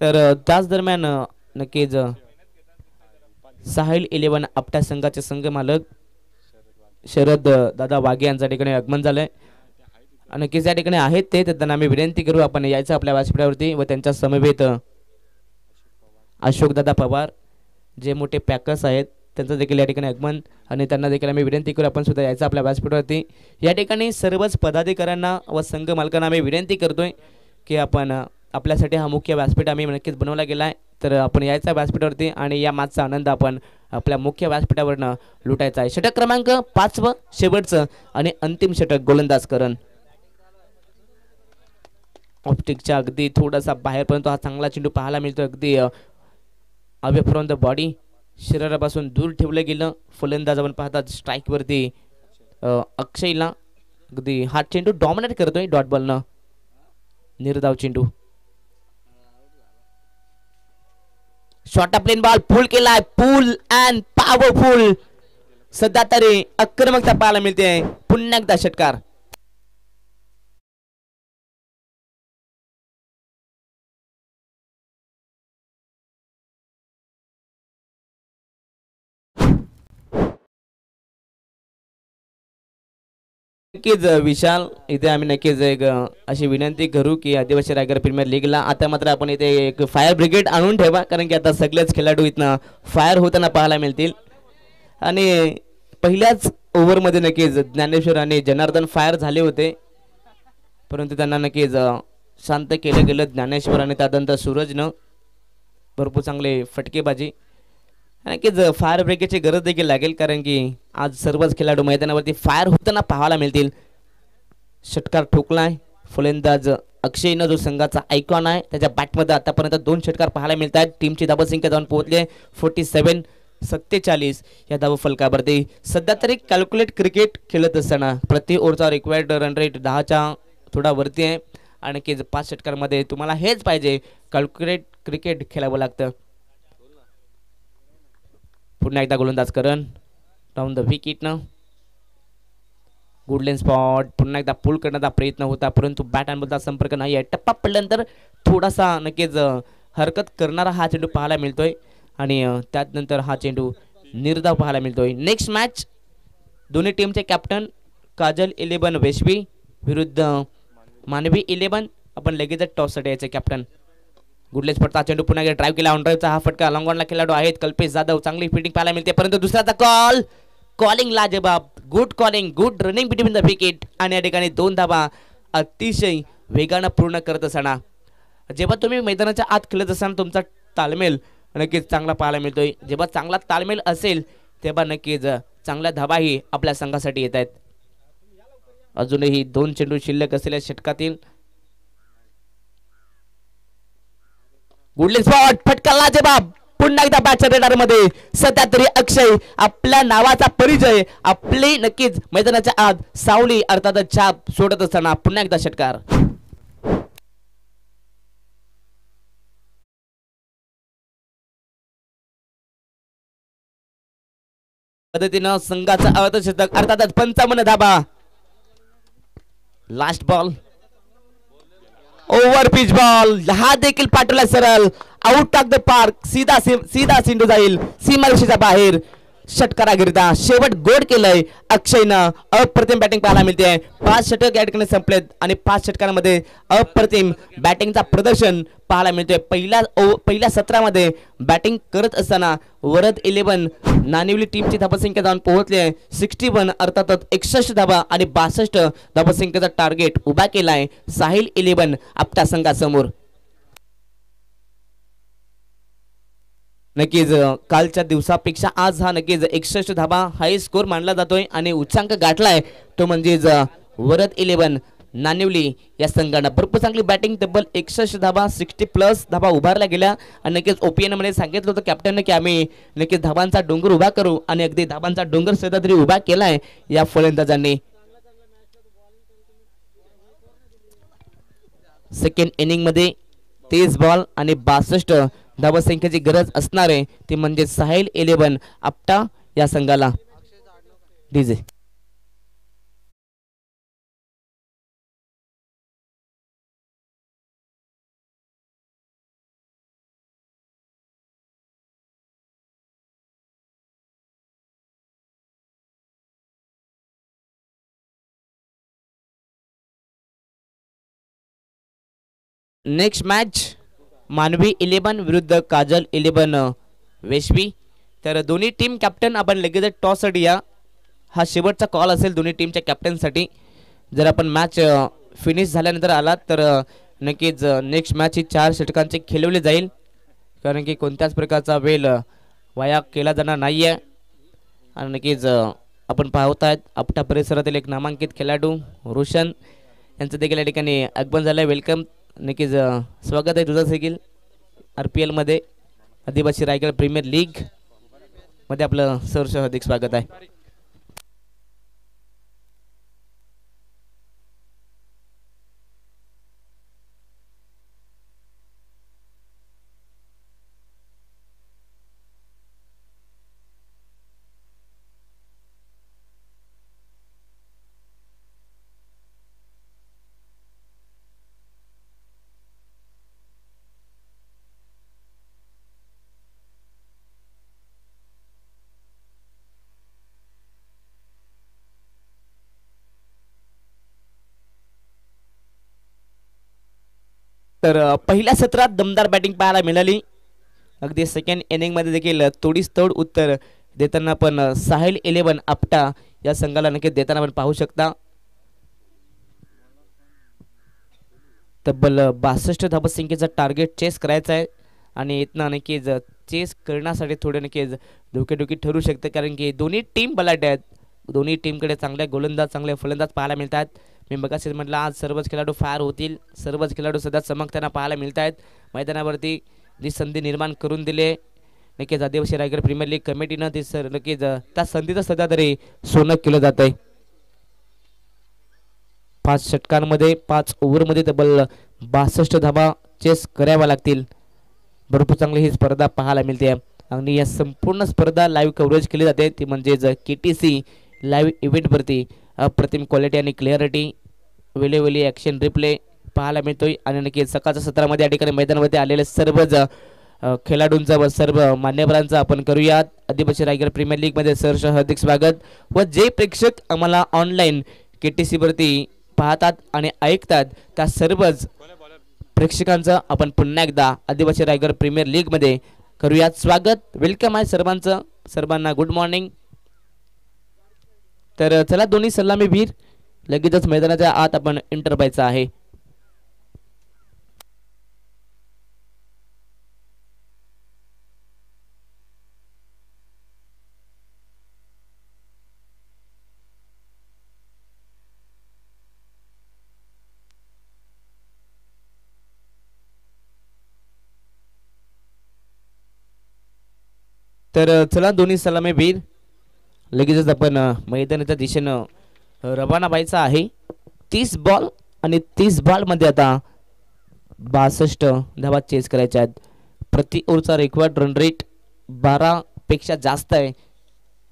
तर त्याच दरम्यान नक्कीच साहिल 11 आपट्या संघाचे संघ मालक शरद दादा वाघे यांच्या ठिकाणी आगमन झालंय आणि नक्कीच या ठिकाणी आहेत ते, त्यांना आम्ही विनंती करू आपण यायचं आपल्या व्यासपीठावरती व त्यांच्या समवेत अशोक दादा पवार जे मोठे पॅकर्स आहेत त्यांचं देखील या ठिकाणी आगमन आणि त्यांना देखील आम्ही विनंती करू आपण सुद्धा यायचं आपल्या व्यासपीठावरती. या ठिकाणी सर्वच पदाधिकाऱ्यांना व संघ मालकांना आम्ही विनंती करतोय की आपण आपल्यासाठी हा मुख्य व्यासपीठ आम्ही नक्कीच बनवला गेला आहे, तर आपण यायचा व्यासपीठावरती आणि या मॅचचा आनंद आपण आपल्या मुख्य व्यासपीठावरनं लुटायचा आहे. षटक क्रमांक 5 शेवटचं आणि अंतिम षटक गोलंदाज करण ऑप्टिकच्या अगदी थोडासा बाहेर, परंतु हा चांगला चेंडू पाहायला मिळतो. अगदी अवे फ्रॉम द बॉडी शरीरापासून दूर ठेवलं गेलं. फलंदाज आपण पाहतात स्ट्राईकवरती अक्षयला अगदी हा चेंडू डॉमिनेट करतोय डॉट बॉलनं. निर्धाव चेंडू, शॉर्ट प्लेन बॉल पुल केलाय, पुल अँड पॉवरफुल. सध्या तरी आक्रमकता पाहायला मिळते. पुन्हा एकदा षटकार. नक्कीच विशाल इथे आम्ही नक्कीच एक अशी विनंती करू की आदिवासी रायगड प्रीमियर लीगला आता मात्र आपण इथे एक फायर ब्रिगेड आणून ठेवा, कारण की आता सगळेच खेळाडू इथनं फायर होताना पाहायला मिळतील आणि पहिल्याच ओव्हरमध्ये नक्कीच ज्ञानेश्वर आणि जनार्दन फायर झाले होते, परंतु त्यांना नक्कीच शांत केलं गेलं ज्ञानेश्वर आणि त्यानंतर सूरजनं भरपूर चांगले फटकेबाजी. नक्कीच फायर ब्रिगेडची गरज देखील लागेल, कारण की आज सर्वच खेळाडू मैदानावरती फायर होताना पाहायला मिळतील. षटकार ठोकलाय फलंदाज अक्षयनं जो संघाचा आयकॉन आहे त्याच्या बॅटमध्ये आतापर्यंत 2 षटकार पाहायला मिळत आहेत. टीमची धावसंख्या जाऊन पोहोचली 47-47 या धावफलकावरती. सध्या तरी कॅल्क्युलेट क्रिकेट खेळत असताना प्रति ओव्हरचा रिक्वायर्ड रन रेट 10च्या थोडा वरती आहे आणि की 5 षटकांमध्ये तुम्हाला हेच पाहिजे, कॅल्क्युलेट क्रिकेट खेळावं लागतं. पुन्हा एकदा गोलंदाज करण डाऊन द विकेटनं गुडलेन स्पॉट. पुन्हा एकदा पुल करण्याचा प्रयत्न होता, परंतु बॅट अँड बॉलचा संपर्क नाही आहे. टप्पा पडल्यानंतर थोडासा नक्कीच हरकत करणारा हा चेंडू पाहायला मिळतोय आणि त्यानंतर हा चेंडू निर्धाव पाहायला मिळतोय. नेक्स्ट मॅच दोन्ही टीमचे कॅप्टन काजल 11 वेशवी विरुद्ध मानवी 11. आपण लगेचच टॉससाठी यायचे कॅप्टन. गुडलेस पडता चेंडू पुन्हा ड्राईव्ह केला, ऑन ड्राईव्हचा हा फटका. लॉंगॉनला खेळाडू आहेत कल्पेश जाधव, चांगली फिल्डिंग पाहायला मिळते, परंतु दुसऱ्याचा कॉल कॉलिंग लाजबाब. Good calling, good running between the wicket आणि या ठिकाणी 2 धावा अतिशय वेगानं पूर्ण करत असताना. जेव्हा तुम्ही मैदानाच्या आत खेळत असताना तुमचा ताळमेळ नक्कीच चांगला पाहायला मिळतोय. जेव्हा चांगला ताळमेळ असेल तेव्हा नक्कीच चांगल्या धावाही आपल्या संघासाठी येत आहेत. अजूनही 2 चेंडू शिल्लक असलेल्या षटकातील गुडली स्पॉट, फटका लाजबाब. पुन्हा एकदा बॅटच्या रेडारमध्ये. सध्या तरी अक्षय आपल्या नावाचा परिचय आपली नक्कीच मैदानाच्या आत सावली अर्थात छाप सोडत असताना पुन्हा एकदा षटकार. पद्धतीनं संघाचा अर्धशतक अर्थातच 55 धाबा. Last ball over pitch ball, हा देखील पाठवला सरळ आउट ऑफ द पार्क. सीधा सिंधू जाईल सीमारेषेच्या बाहेर. षटकारागिरिता शेवट गोड केलंय अक्षयनं. अप्रतिम बॅटिंग पाहायला मिळते. 5 षटक या ठिकाणी संपलेत आणि 5 षटकांमध्ये अप्रतिम बॅटिंगचा प्रदर्शन पाहायला मिळतोय. पहिल्या सत्रामध्ये बॅटिंग करत असताना वरद 11 नानिवली टीमची धावसंख्या जाऊन पोहोचली आहे 61, अर्थातच 61 धावा आणि 62 धावसंख्येचा टार्गेट उभा केलाय साहिल 11 आपटा संघासमोर. नक्कीच कालच्या दिवसापेक्षा आज हा नक्कीच 61 धावा हाय स्कोर मानला जातोय आणि उच्चांक गाठलाय तो म्हणजेच वरद 11 नानिवली या संघानं. भरपूर चांगली बॅटिंग, तब्बल 61 धावा, 60+ धावा उभारल्या गेल्या आणि नक्कीच ओपीएन मध्ये सांगितलं होतं कॅप्टनने की आम्ही नक्कीच धावांचा डोंगर उभा करू आणि अगदी धावांचा डोंगर सुद्धा तरी उभा केलाय या फलंदाजांनी. सेकंड इनिंग मध्ये 30 बॉल आणि 62 धावसंख्येची गरज असणार आहे ती म्हणजे साहिल 11 आपटा या संघाला. डीजे नेक्स्ट मॅच मानवी 11 विरुद्ध काजल 11 वेशवी. तर दोन्ही टीम कॅप्टन आपण लगेच टॉससाठी या. हा शेवटचा कॉल असेल दोन्ही टीमच्या कॅप्टनसाठी. जर आपण मॅच फिनिश झाल्यानंतर आलात तर नक्कीच नेक्स्ट मॅच ही 4 षटकांची खेळवली जाईल कारण की कोणत्याच प्रकारचा वेळ वाया केला जाणार नाही आहे. आणि नक्कीच आपण पाहत आहेत आपटा परिसरातील एक नामांकित खेळाडू रोशन यांचं देखील या ठिकाणी आगमन झालं आहे. वेलकम, नक्कीच स्वागत आहे तुझं देखील RPL मध्ये आदिवासी रायगड प्रीमियर लीग मध्ये आपलं सहर्ष हार्दिक स्वागत आहे. तर पहिल्या सत्रात दमदार बॅटिंग पाहायला मिळाली. अगदी सेकंड इनिंग मध्ये देखील तोडीस तोड उत्तर देताना पण साहिल 11 आपटा या संघाला नक्कीच देताना आपण पाहू शकता. तब्बल 62 धावसंख्येचा टार्गेट चेस करायचा आहे आणि इथनं नक्कीच चेस करण्यासाठी थोडे नक्कीच धोकेधोकी ठरू शकते कारण की दोन्ही टीम बलाढ्य आहेत. दोन्ही टीमकडे चांगले गोलंदाज चांगले फलंदाज पाहायला मिळतात. मी मगाशीच म्हटलं आज सर्वच खेळाडू फार होतील. सर्वच खेळाडू सध्या चमकताना पाहायला मिळत आहेत. मैदानावरती जी संधी निर्माण करून दिली नक्कीच आदिवासी रायगड प्रीमियर लीग कमिटीनं ती नक्कीच त्या संधीचं सध्या तरी सोनं केलं जात आहे. 5 षटकांमध्ये 5 ओव्हरमध्ये तब्बल 62 धावा चेस कराव्या लागतील. भरपूर चांगली ही स्पर्धा पाहायला मिळते आणि या संपूर्ण स्पर्धा लाईव्ह कव्हरेज केली जाते ती म्हणजेच KTC लाईव्ह इव्हेंटवरती अप्रतिम क्वालिटी आणि क्लिअरिटी वेळोवेळी ॲक्शन रिप्ले पाहायला मिळतोय. आणि नक्कीच सकाळच्या सत्रामध्ये या ठिकाणी मैदानावरती आलेले सर्वच खेळाडूंचा व सर्व मान्यवरांचा आपण करूयात आदिवासी रायगड प्रीमियर लीगमध्ये सहर्ष हार्दिक स्वागत. व जे प्रेक्षक आम्हाला ऑनलाईन KTC वरती पाहतात आणि ऐकतात त्या सर्वच प्रेक्षकांचं आपण पुन्हा एकदा आदिवासी रायगड प्रीमियर लीगमध्ये करूयात स्वागत. वेलकम आहे सर्वांचं. सर्वांना गुड मॉर्निंग. तर चला दोन्ही सलामीवीर लगेचच मैदानाच्या आत आपण एंटर व्हायचं आहे. तर चला दोन्ही सलामीवीर लगेचच आपण मैदानाच्या दिशेनं रवाना व्हायचा आहे. 30 बॉल आणि 30 बॉलमध्ये आता 62 धावा चेस करायच्या आहेत. प्रति ओव्हरचा रेकॉर्ड रन रेट 12 पेक्षा जास्त आहे.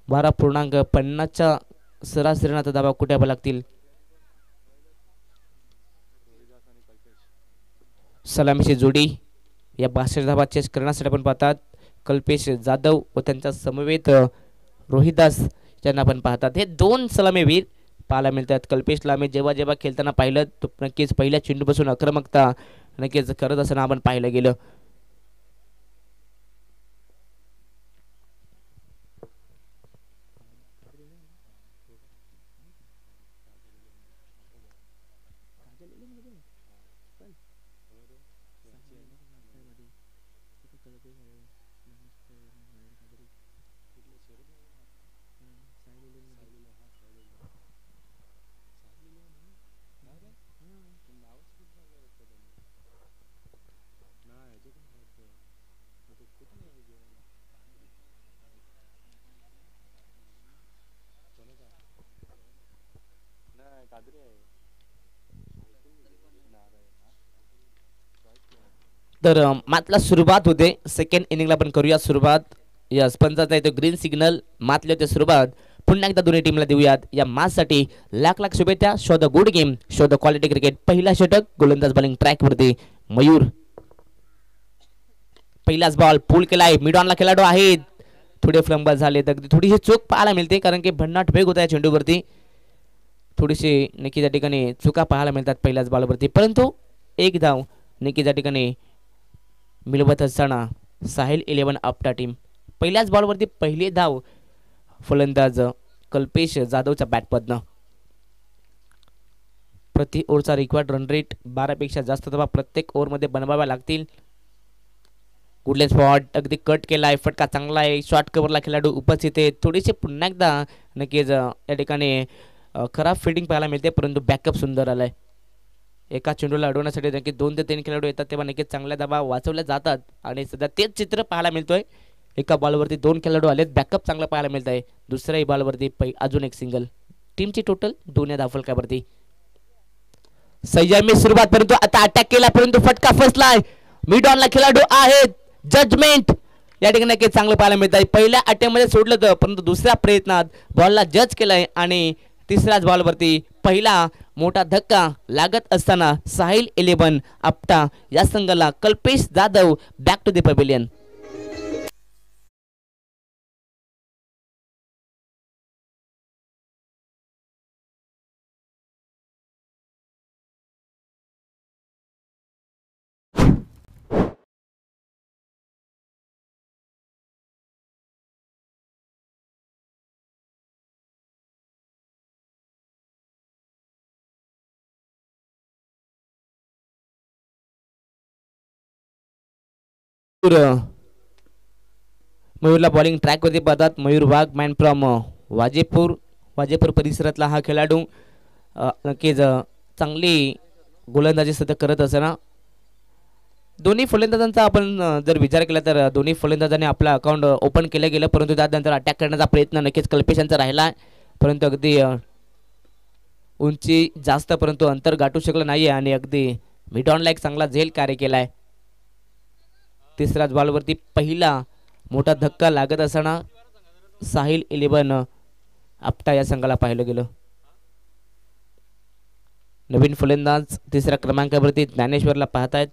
12.50च्या सरासरीने आता धावा कुठे लागतील. सलामीची जोडी या 62 धावा चेस करण्यासाठी आपण पाहतात कल्पेश जाधव व त्यांच्या समवेत रोहिदास यांना आपण पाहतात. हे दोन सलामीवीर पाहायला मिळतात. कल्पेश लांबे जेव्हा जेव्हा खेळताना पाहिलं तो नक्कीच पहिल्या चेंडूपासून आक्रमकता नक्कीच करत असताना आपण पाहिलं गेलं. तर मातला सुरुवात होते. सेकंड इनिंगला आपण करूया सुरुवात. या स्पंजाचा येतो ग्रीन सिग्नल. मातले होते सुरुवात. पुन्हा एकदा दोन्ही टीमला देऊयात या मॅचसाठी लाख लाख शुभेच्छा. Show the good game, show the quality cricket. पहिला षटक गोलंदाज बॉलिंग ट्रॅकवरती मयूर. पहिलाच बॉल पुल केलाय. मिड ऑनला खेळाडू आहेत. थोडे फ्लंबल झाले तर थोडीशी चूक पाहायला मिळते कारण की भन्नाट वेग होता या चेंडूवरती. थोडीशी नक्की त्या ठिकाणी चुका पाहायला मिळतात पहिल्याच बॉलवरती, परंतु एक धाव नक्की त्या ठिकाणी मिळवत असताना साहिल 11 आपटा टीम. पहिल्याच बॉलवरती पहिली धाव फलंदाज कल्पेश जाधवच्या बॅटमधनं. प्रति ओव्हरचा रिक्वायर्ड रन रेट 12 पेक्षा जास्त धावा प्रत्येक ओव्हरमध्ये बनवाव्या लागतील. गुडलेन स्पॉट अगदी कट केलाय. फटका चांगला आहे. शॉर्ट कव्हरला खेळाडू उपस्थित आहे. थोडीशी पुन्हा एकदा नक्कीच या ठिकाणी खराब फिल्डिंग पाहायला मिळते, परंतु बॅकअप सुंदर आलाय. एका चेंडूला अडवण्यासाठी नक्की 2 ते 3 खेळाडू येतात तेव्हा नक्कीच चांगल्या धावा वाचवल्या जातात आणि सध्या तेच चित्र पाहायला मिळतोय. एका बॉलवरती 2 खेळाडू आलेत. बॅकअप चांगला पाहायला मिळत आहे. दुसऱ्याही बॉलवरती अजून एक सिंगल. टीमची टोटल 2 या धावफलकावरती. संयमी सुरुवात, परंतु आता अटॅक केला परंतु फटका फसलाय. मिड ऑनला खेळाडू आहेत. जजमेंट या ठिकाणी नक्कीच चांगलं पाहायला मिळत आहे. पहिल्या अटॅकमध्ये सोडलं होतं परंतु दुसऱ्या प्रयत्नात बॉलला जज केलंय आणि तिसऱ्याच बॉलवरती पहिला मोठा धक्का लागत असताना साहिल 11 आपटा या संघाला Kalpesh Jadhav back to the pavilion. मयूरला बॉलिंग ट्रॅकवरती पाहतात. मयूर वाघ मॅन फ्रॉम वाजेपूर परिसरातला हा खेळाडू नक्कीच चांगली गोलंदाजी सध्या करत असताना दोन्ही फलंदाजांचा आपण जर विचार केला तर दोन्ही फलंदाजांनी आपला अकाउंट ओपन केलं गेलं, परंतु त्यानंतर अटॅक करण्याचा प्रयत्न नक्कीच कल्पेशांचा राहिला, परंतु अगदी उंची जास्त परंतु अंतर गाठू शकलं नाही आणि अगदी मिड ऑनला एक चांगला झेल कार्य केला आहे. तिसऱ्याच बॉलवरती पहिला मोठा धक्का लागत असताना साहिल 11 आपटा या संघाला पाहिलं गेलं. नवीन फलंदाज तिसऱ्या क्रमांकावरती ज्ञानेश्वरला पाहतायत.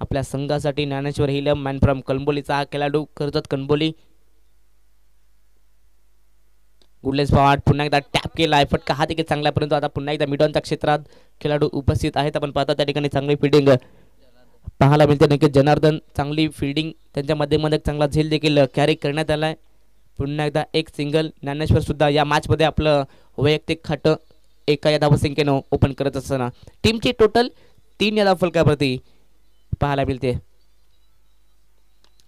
आपल्या संघासाठी ज्ञानेश्वर हिलम मॅन फ्रॉम कणबोलीचा हा खेळाडू कर्जत कणबोली. गुडलेस स्पॉट पुन्हा एकदा टॅप केला आहे. फटका हा देखील चांगला परंतु आता पुन्हा एकदा मिडॉनच्या क्षेत्रात खेळाडू उपस्थित आहेत. आपण पाहता त्या ठिकाणी चांगली फिल्डिंग पाहायला मिळते. नक्कीच जनार्दन चांगली फिल्डिंग त्यांच्या मध्ये चांगला झेल देखील कॅरी करण्यात आलाय. पुन्हा एकदा एक सिंगल. ज्ञानेश्वर सुद्धा या मॅचमध्ये आपलं वैयक्तिक खातं एका या धावसंख्येनं ओपन करत असताना टीमची टोटल 3 या धावफलकावरती पाहायला मिळते.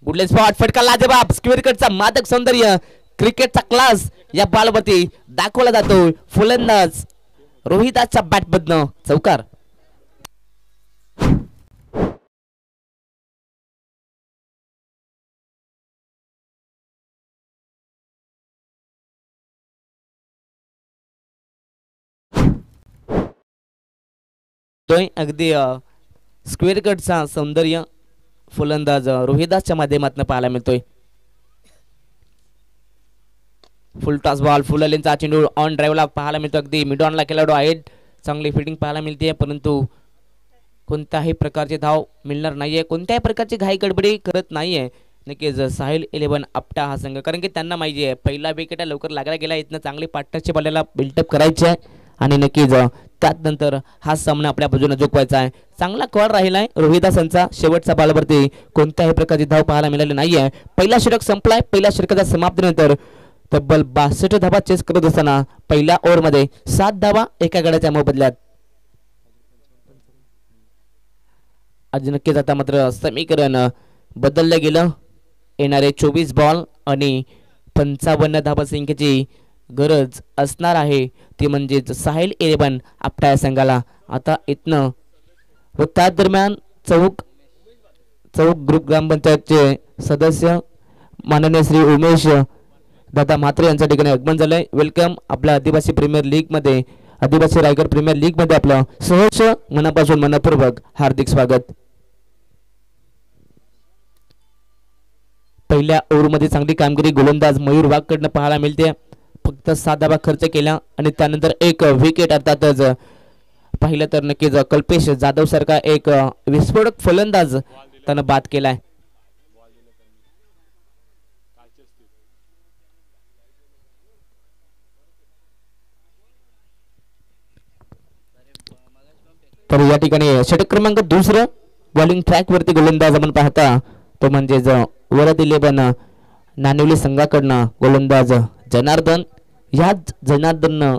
गुडले स्पॉट फटका लाजवाब. स्क्वेअर कटचा मादक सौंदर्य क्रिकेटचा क्लास या बॉलवरती दाखवला जातो. फलंदाज रोहिदासच्या बॅटमधनं चौकार. अगदी स्क्वेअर कटचा सौंदर्य फलंदाज रोहिदासच्या माध्यमातून पाहायला मिळतोय. फुल टॉस बॉल फुल लेनचा चेंडू ऑन ड्राईव्हला पाहायला मिळतो. अगदी मिड ऑनला खेळाडू आहेत. चांगली फिल्डिंग पाहायला मिळते परंतु कोणत्याही प्रकारचे धाव मिळणार नाहीये. कोणत्याही प्रकारची घाई गडबडी करत नाहीये. नक्कीच साहिल 11 आपटा हा संघ, कारण की त्यांना माहिती आहे पहिला विकेट लवकर लागायला गेला, इथनं चांगली पार्टनरशिप आपल्याला बिल्डअप करायची आहे आणि नक्कीच त्यात नंतर हा सामना आपल्या बाजूने झोकवायचा आहे. चांगला कॉल राहिला आहे रोहिदासांचा. शेवटचा बॉलवरती कोणत्याही प्रकारची धाव पाहायला मिळाली नाही आहे. पहिला षटक संपलाय. पहिल्या षटकाच्या समाप्तीनंतर तब्बल 62 धावा चेस करत असताना पहिल्या ओव्हरमध्ये 7 धावा एका गड्याच्या मोबदल्यात. आज नक्कीच आता मात्र समीकरण बदललं गेलं. येणारे 24 बॉल आणि 55 धावसंख्येची गरज असणार आहे, ती म्हणजेच साहिल 11 आपटा संघाला. आता इथनं व त्या दरम्यान चौक ग्रुप ग्रामपंचायतचे सदस्य माननीय श्री उमेश दादा म्हात्रे यांच्या ठिकाणी आगमन झालंय. वेलकम आपल्या आदिवासी प्रीमियर लीग मध्ये, आदिवासी रायगड प्रीमियर लीग मध्ये आपलं सहर्ष मनापासून मनपूर्वक हार्दिक स्वागत. पहिल्या ओव्हरमध्ये चांगली कामगिरी गोलंदाज मयूर वाघकडनं पाहायला मिळते. फक्त 7 धावा खर्च केला आणि त्यानंतर एक विकेट. अर्थातच पाहिलं तर नक्कीच कल्पेश जाधव सारखा एक विस्फोटक फलंदाज त्यानं बाद केलाय. तर या ठिकाणी षटक क्रमांक 2 बॉलिंग ट्रॅक वरती गोलंदाज आपण पाहता तो म्हणजेच वरद 11 नानिवली संघाकडनं गोलंदाज जनार्दन. ह्याच जनार्दननं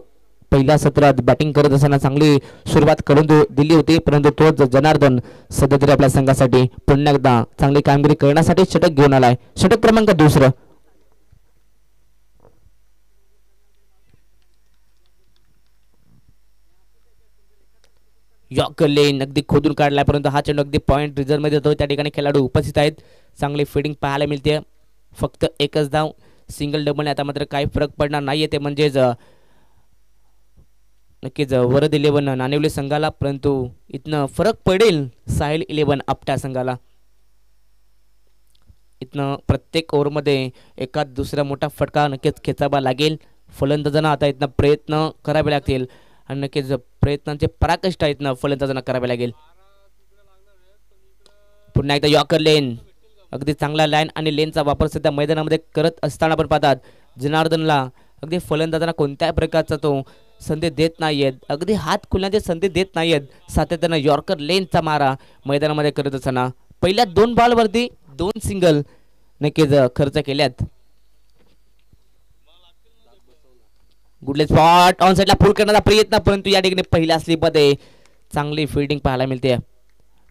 पहिल्या सत्रात बॅटिंग करत असताना चांगली सुरुवात करून दिली होती, परंतु तोच जनार्दन सध्या तरी आपल्या संघासाठी पुन्हा एकदा चांगली कामगिरी करण्यासाठी षटक घेऊन आलाय. षटक क्रमांक 2 यॉर्कर लेन अगदी खोदून काढलाय, परंतु हा चेंडू अगदी पॉइंट रिझर्व मध्ये होतो. त्या ठिकाणी खेळाडू उपस्थित आहेत. चांगली फिल्डिंग पाहायला मिळते. फक्त एकच धाव. सिंगल डबल आता मात्र काही फरक पडणार नाहीये, ते म्हणजेच नक्कीच वरद 11 नानिवली संघाला, परंतु इथनं फरक पडेल साहिल 11 आपटा संघाला. इथनं प्रत्येक ओव्हरमध्ये एखाद दुसरा मोठा फटका नक्कीच खेचावा लागेल. फलंदाजांना आता इथनं प्रयत्न करावे लागतील आणि नक्कीच प्रयत्नांचे पराकाष्ठा इथनं फलंदाजांना करावे लागेल. पुन्हा एकदा यॉर्कर लेन अगदी चांगला लाईन आणि लेनचा वापर सध्या मैदानामध्ये करत असताना आपण पाहतात जनार्दनला अगदी फलंदाजांना कोणत्याही प्रकारचा तो संधी देत नाहीयेत, अगदी हात खुलण्याची संधी देत नाहीयेत. सातत्यानं यॉर्कर लेनचा मारा मैदानामध्ये करत असताना पहिल्या 2 बॉलवरती 2 सिंगल नक्कीच खर्च केल्यात. गुडले स्पॉट ऑन साइडला फुल करण्याचा प्रयत्न, परंतु या ठिकाणी पहिल्या स्लिपमध्ये चांगली फिल्डिंग पाहायला मिळते.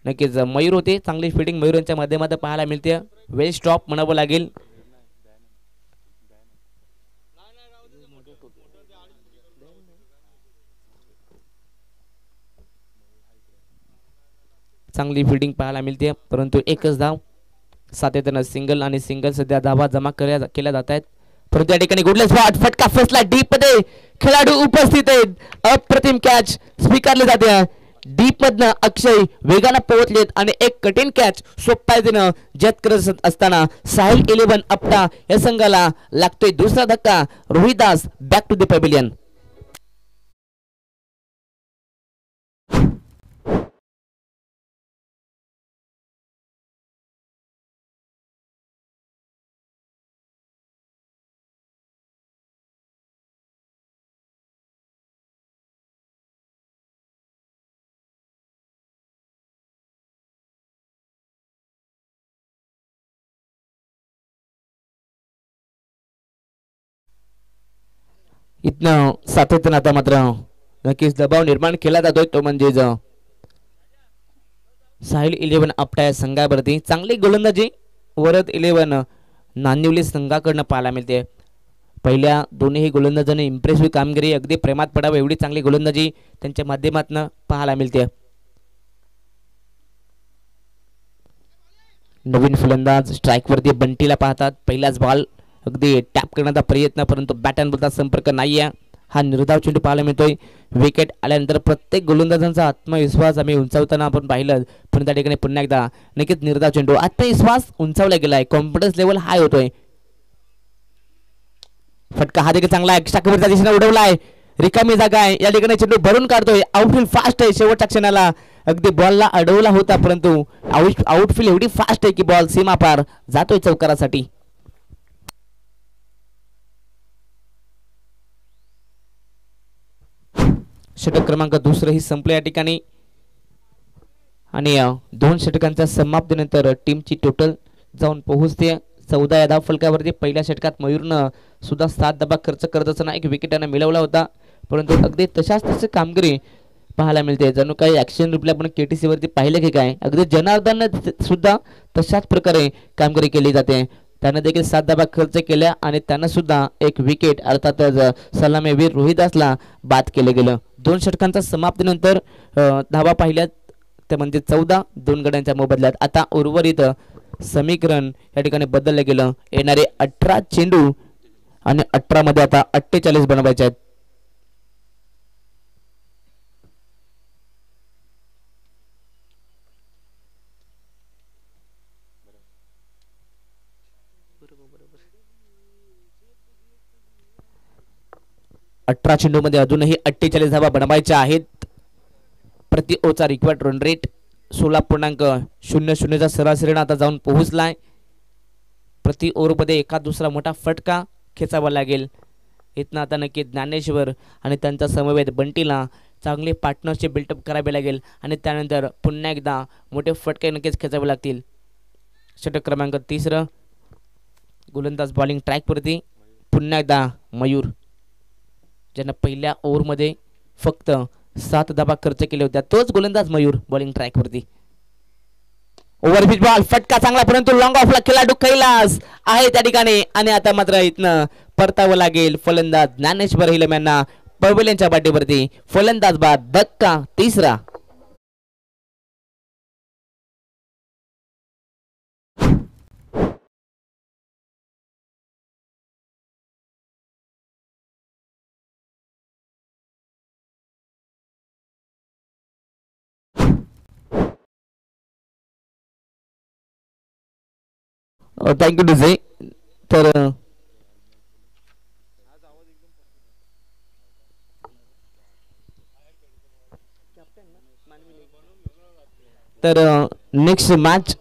नक्कीच मयूर होते, चांगली फिल्डिंग मयूर यांच्या माध्यमातून पाहायला मिळते. वेल स्टॉप म्हणावं लागेल. चांगली फिल्डिंग पाहायला मिळते, परंतु एकच धाव. सातत्यानं सिंगल आणि सिंगल सध्या धावा जमा केल्या जात आहेत, परंतु या ठिकाणी गुडले स्पॉट फटका फसला डीप मध्ये. खेळाडू उपस्थित आहेत. अप्रतिम कॅच स्वीकारले जाते. डीप मधनं अक्षय वेगानं पोहोचलेत आणि एक कठीण कॅच सोप्या रीतीनं जत करत असताना साहिल 11 आपटा या संघाला लागतोय दुसरा धक्का. Rohidas back to the pavilion. इथनं सातत्यानं आता मात्र नक्कीच दबाव निर्माण केला जातोय, तो म्हणजे साहिल 11 आपटा या संघावरती. चांगली गोलंदाजी वरद 11 नानिवली संघाकडनं पाहायला मिळते. पहिल्या दोन्ही गोलंदाजांनी इम्प्रेसिव्ह कामगिरी, अगदी प्रेमात पडावं एवढी चांगली गोलंदाजी त्यांच्या माध्यमातून पाहायला मिळते. नवीन फलंदाज स्ट्राईक वरती बंटीला पाहतात. पहिलाच बॉल अगदी टॅप करण्याचा प्रयत्न, परंतु बॅटनबद्दल संपर्क नाहीये. हा निर्धाव चेंडू पाहायला मिळतोय. विकेट आल्यानंतर प्रत्येक गोलंदाजांचा आत्मविश्वास आम्ही उंचावताना आपण पाहिलं, पण त्या ठिकाणी पुन्हा एकदा नक्कीच निर्धाव चेंडू, आत्मविश्वास उंचावला गेलाय, कॉन्फिडन्स लेवल हाय होतोय. फटका हा देखील चांगला एक्स्ट्रा कव्हरच्या दिशेने उडवलाय. रिकामी जागा आहे, या ठिकाणी चेंडू भरून काढतोय. आउटफील्ड फास्ट आहे. शेवटच्या क्षणाला अगदी बॉलला अडवला होता, परंतु आउटफील्ड एवढी फास्ट आहे की बॉल सीमा पार जातोय चौकारासाठी. षटक क्रमांक दुसरंही संपलं या ठिकाणी आणि 2 षटकांच्या समाप्तीनंतर टीमची टोटल जाऊन पोहोचते 14 या धाव फलकावरती. पहिल्या षटकात मयूरनं सुद्धा 7 धावा खर्च करत असताना 1 विकेटानं मिळवला होता, परंतु अगदी तशी कामगिरी पाहायला मिळते. जणू काही ॲक्शन रिप्ले आपण KTC वरती पाहिलं की काय, अगदी जनार्दन सुद्धा तशाच प्रकारे कामगिरी केली जाते. त्यानं देखील 7 धावा खर्च केल्या आणि त्यानं सुद्धा 1 विकेट अर्थातच सलामीवीर रोहिदासला बाद केलं गेलं. 2 षटकांच्या समाप्तीनंतर धावा पाहिल्यात ते म्हणजे 14, 2 गड्यांच्या मोबदल्यात. आता उर्वरित समीकरण या ठिकाणी बदललं गेलं. येणारे 18 चेंडू आणि 18 मध्ये आता 48 बनवायचे आहेत. चेंडू मध्ये अजूनही 48 धावा बनवायच्या आहेत. प्रति ओव्हरचा रिक्वायर्ड रन रेट 16.00 सरासरीनं आता जाऊन पोहोचलाय. प्रति ओव्हरमध्ये एका दुसरा मोठा फटका खेचावा लागेल. इथनं आता नक्की ज्ञानेश्वर आणि त्यांच्या समवेत बंटीला चांगली पार्टनरशिप बिल्टअप करावी लागेल आणि त्यानंतर पुन्हा एकदा मोठे फटके नक्कीच खेचावे लागतील. षटक क्रमांक 3 गोलंदाज बॉलिंग ट्रॅकवरती पुन्हा एकदा मयूर, ज्यांना पहिल्या ओव्हरमध्ये फक्त 7 धावा खर्च केले होत्या. तोच गोलंदाज मयूर बॉलिंग ट्रॅकवरती. ओव्हरपिच बॉल फटका चांगला, परंतु लॉंग ऑफला खेळाडू कैलास आहे त्या ठिकाणी आणि आता मात्र इथनं परतावं लागेल. फलंदाज ज्ञानेश्वर हिलम यांना पवेलियनच्या पाठीवरती. फलंदाज बाद, धक्का 3. Thank you DJ. तर नेक्स्ट मॅच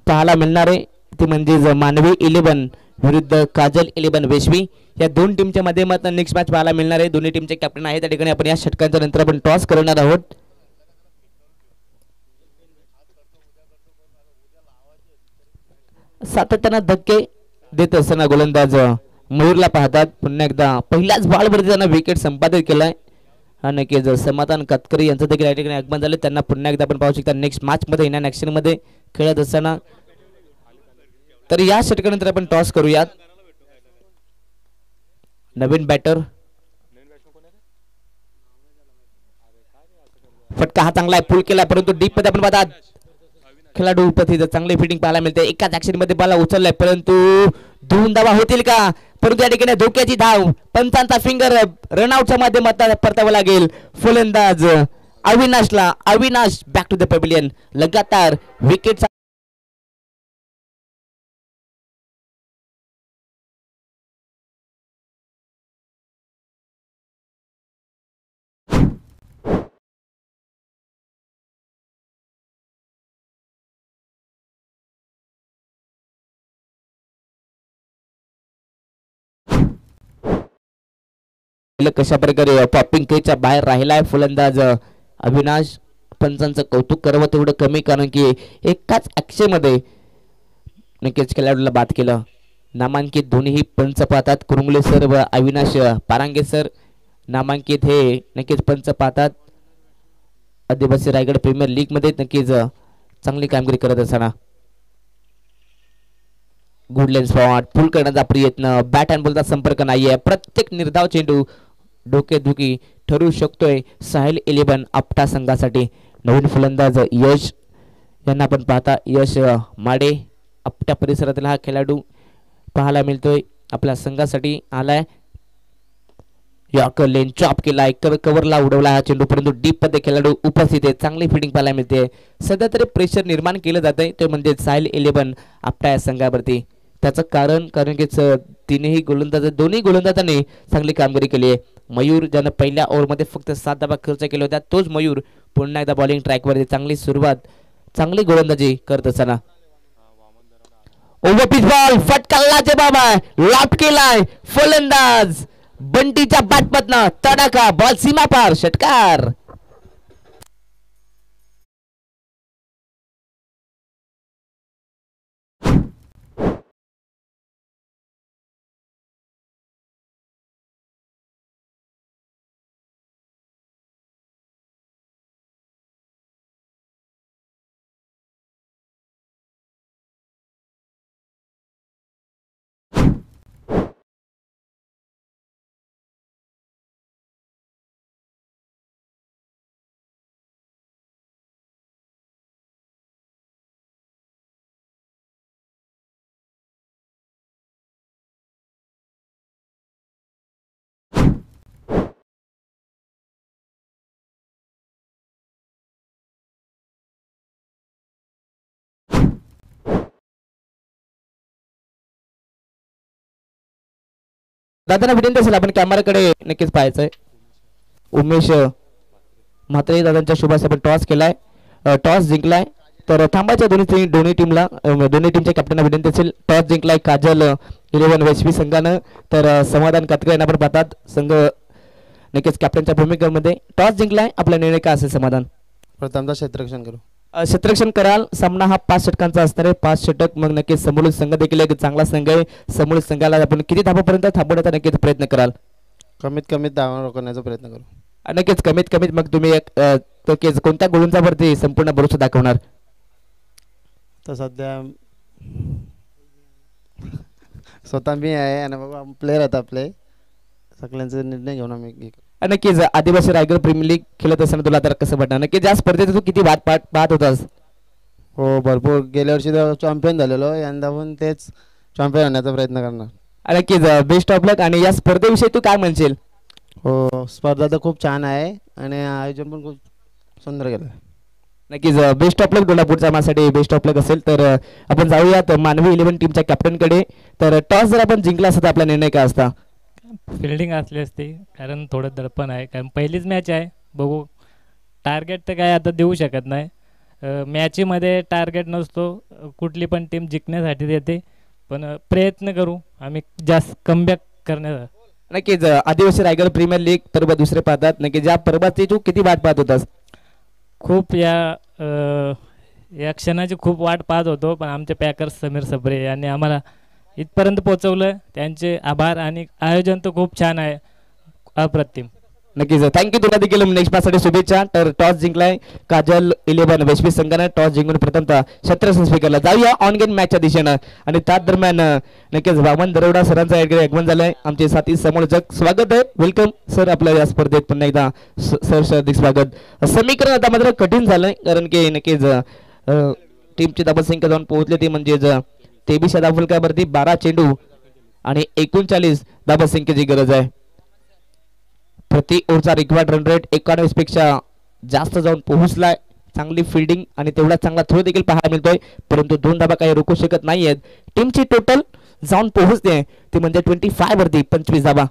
पाहायला मिळणार आहे ती म्हणजे मानवी 11 विरुद्ध काजल 11 वेशवी. या 2 टीमच्या माध्यमातून नेक्स्ट मॅच पाहायला मिळणार आहे. दोन्ही टीमचे कॅप्टन आहे त्या ठिकाणी. आपण या षटकांच्या नंतर आपण टॉस करणार आहोत. सातत्यानं धक्के देत असताना गोलंदाज मयूरला पाहतात. पुन्हा एकदा पहिल्याच बॉलवरती त्यांना विकेट संपादित केलाय आणि की जर समाधान कातकरी यांचं देखील या ठिकाणी आगमन झालं. त्यांना पुन्हा एकदा आपण पाहू शकता नेक्स्ट मॅचमध्ये इन ॲक्शन मध्ये खेळत असताना. तर या षटकानंतर आपण टॉस करूयात. नवीन बॅटर फटका हा चांगला आहे, पुल केला, परंतु डीप मध्ये आपण पाहतात खेळाडू उपस्थित चांगली फिटिंग पाहायला मिळते. एकाच ऍक्शन मध्ये बॉल उचललाय, परंतु 2 धावा होतील का? परंतु या ठिकाणी धोक्याची धाव, पंचांचा फिंगर रनआउटच्या माध्यमातून परतावं लागेल फलंदाज अविनाशला. Avinash back to the pavilion. लगातार विकेट कशा प्रकारे पॉपिंग केच्या बाहेर राहिलाय फलंदाज अविनाश. पंचांचं कौतुक करावं तेवढं कमी, कारण की एकाच ऍक्शन मध्ये नक्कीच खेळाडूला बाद केलं. नामांकित दोन्ही पंच पाहतात, कुरुंगले सर व अविनाश पारांगे सर नामांकित हे नक्कीच पंच पाहतात. आदिवासी रायगड प्रीमियर लीग मध्ये नक्कीच चांगली कामगिरी करत असताना गुड लेन्स फॉर्म फुल करण्याचा प्रयत्न, बॅट अँड बॉलचा संपर्क नाहीये. प्रत्येक निर्धाव चेंडू डोकेदुखी ठरू शकतोय साहिल 11 आपटा संघासाठी. नवीन फलंदाज यश यांना आपण पाहता. यश माडे आपट्या परिसरातील हा खेळाडू पाहायला मिळतोय, आपल्या संघासाठी आलाय. यॉर्कर लेन चॉप केलाय, कव्हरला उडवला हा चेंडू, परंतु डीप मध्ये खेळाडू उपस्थित आहे. चांगली फिटिंग पाहायला मिळते. सध्या तरी प्रेशर निर्माण केलं जात आहे ते म्हणजे साहिल 11 आपटा या संघावरती. त्याचं कारण की दोन्ही गोलंदाजांनी चांगली कामगिरी केली आहे. मयूर ज्यानं पहिल्या ओव्हरमध्ये फक्त 7 धावा खर्च केल्या होत्या तोच मयूर पुन्हा एकदा बॉलिंग ट्रॅकवरती चांगली सुरुवात चांगली गोलंदाजी करत असताना ओव्हर पिच बॉल फटकाला बाबा लॉट केलाय फलंदाज बंटीच्या बॅटमधनं तडाखा बॉल सीमा पार षटकार. दादांना विनंती असेल आपण कॅमेराकडे नक्कीच पाहायचंय. उमेश म्हात्रे दादांच्या शुभास आपण टॉस केलाय टॉस जिंकलाय तर थांबायच्या दोन्ही टीमला दोन्ही टीमच्या कॅप्टनला विनंती असेल. टॉस जिंकलाय काजल 11 वेस्वी संघानं तर समाधान कातकर यांना पण पाहतात संघ नक्कीच कॅप्टनच्या भूमिकेमध्ये टॉस जिंकलाय आपला निर्णय काय असेल समाधान. प्रथमतः क्षेत्ररक्षण करू क्षेत्ररक्षण कराल. सामना हा 5 षटकांचा असणार आहे 5 षटक मग नक्कीच समोरील संघ देखील एक चांगला संघ आहे. समोरील संघाला आपण किती धावापर्यंत थांबवण्याचा नक्कीच प्रयत्न कराल. कमीत कमी धावा रोखण्याचा प्रयत्न करू. नक्कीच कमीत कमीत मग तुम्ही एक नक्कीच कोणत्या गोलंदाजावरती संपूर्ण भरोसा दाखवणार. तर सध्या स्वतः मी आहे आणि बाबा प्लेयर आहेत आपले सगळ्यांचे निर्णय घेऊन आम्ही नक्कीच आदिवासी रायगड प्रीमियर लीग खेळत असताना तुला तर कसं वाटणार. नक्कीच या स्पर्धेत तू किती पाहत होतास. हो भरपूर गेल्या वर्षी चॅम्पियन झालेलो यंदा पण तेच चॅम्पियन होण्याचा प्रयत्न करणार. नक्कीच बेस्ट ऑफ लक. आणि या स्पर्धेविषयी तू काय म्हणशील. हो स्पर्धा तर खूप छान आहे आणि आयोजन पण खूप सुंदर केलं. नक्कीच बेस्ट ऑफ लक तुला पुढच्या माझ्यासाठी बेस्ट ऑफ लक असेल तर आपण जाऊयात मानवी 11 टीमच्या कॅप्टनकडे. तर टॉस जर आपण जिंकला असता आपला निर्णय काय असता. फिल्डिंग असली असती कारण थोडं दडपण आहे कारण पहिलीच मॅच आहे बघू. टार्गेट तर काय आता देऊ शकत नाही. मॅचीमध्ये टार्गेट नसतो कुठली पण टीम जिंकण्यासाठी देते पण प्रयत्न करू आम्ही जास्त कमबॅक करण्याचा. नक्कीच आदिवासी रायगड प्रीमियर लीग पर्व दुसरे पाहतात. नक्कीच या पर्वाची तू किती वाट पाहत होतास. खूप या क्षणाची खूप वाट पाहत होतो पण आमचे पॅकर्स समीर सबरे यांनी आम्हाला इथपर्यंत पोहोचवलं त्यांचे आभार. आणि आयोजन तर खूप छान आहे अप्रतिम. नक्कीच थँक्यू तुला देखील नेक्स्ट मॅचसाठी शुभेच्छा. तर टॉस जिंकलाय काजल 11 वेस्वी संघानं टॉस जिंकून प्रथमतः क्षेत्ररक्षण स्वीकारला. जाऊया ऑन गेम मॅचच्या दिशेनं आणि त्याच दरम्यान नक्कीच वामन दरोडा सरांचा आगमन झालंय. आमचे साथी समोरचं स्वागत आहे वेलकम सर आपल्या या स्पर्धेत पुन्हा एकदा सर हार्दिक स्वागत. समीकरण आता मात्र कठीण झालंय कारण की नक्कीच टीमची धावसंख्या जाऊन पोहोचली ती म्हणजेच 23 धावफलकावरती 12 चेंडू आणि 39 धावसंख्येची गरज आहे. प्रति ओव्हरचा रिक्वायर्ड रन रेट 91 पेक्षा जास्त जाऊन पोहोचलाय. चांगली फिल्डिंग आणि तेवढा चांगला थ्रो देखील पाहायला मिळतोय परंतु 2 धावा काही रोखू शकत नाहीयेत. टीमची टोटल जाऊन पोहोचते ती म्हणजे 25 वरती 25 धावा.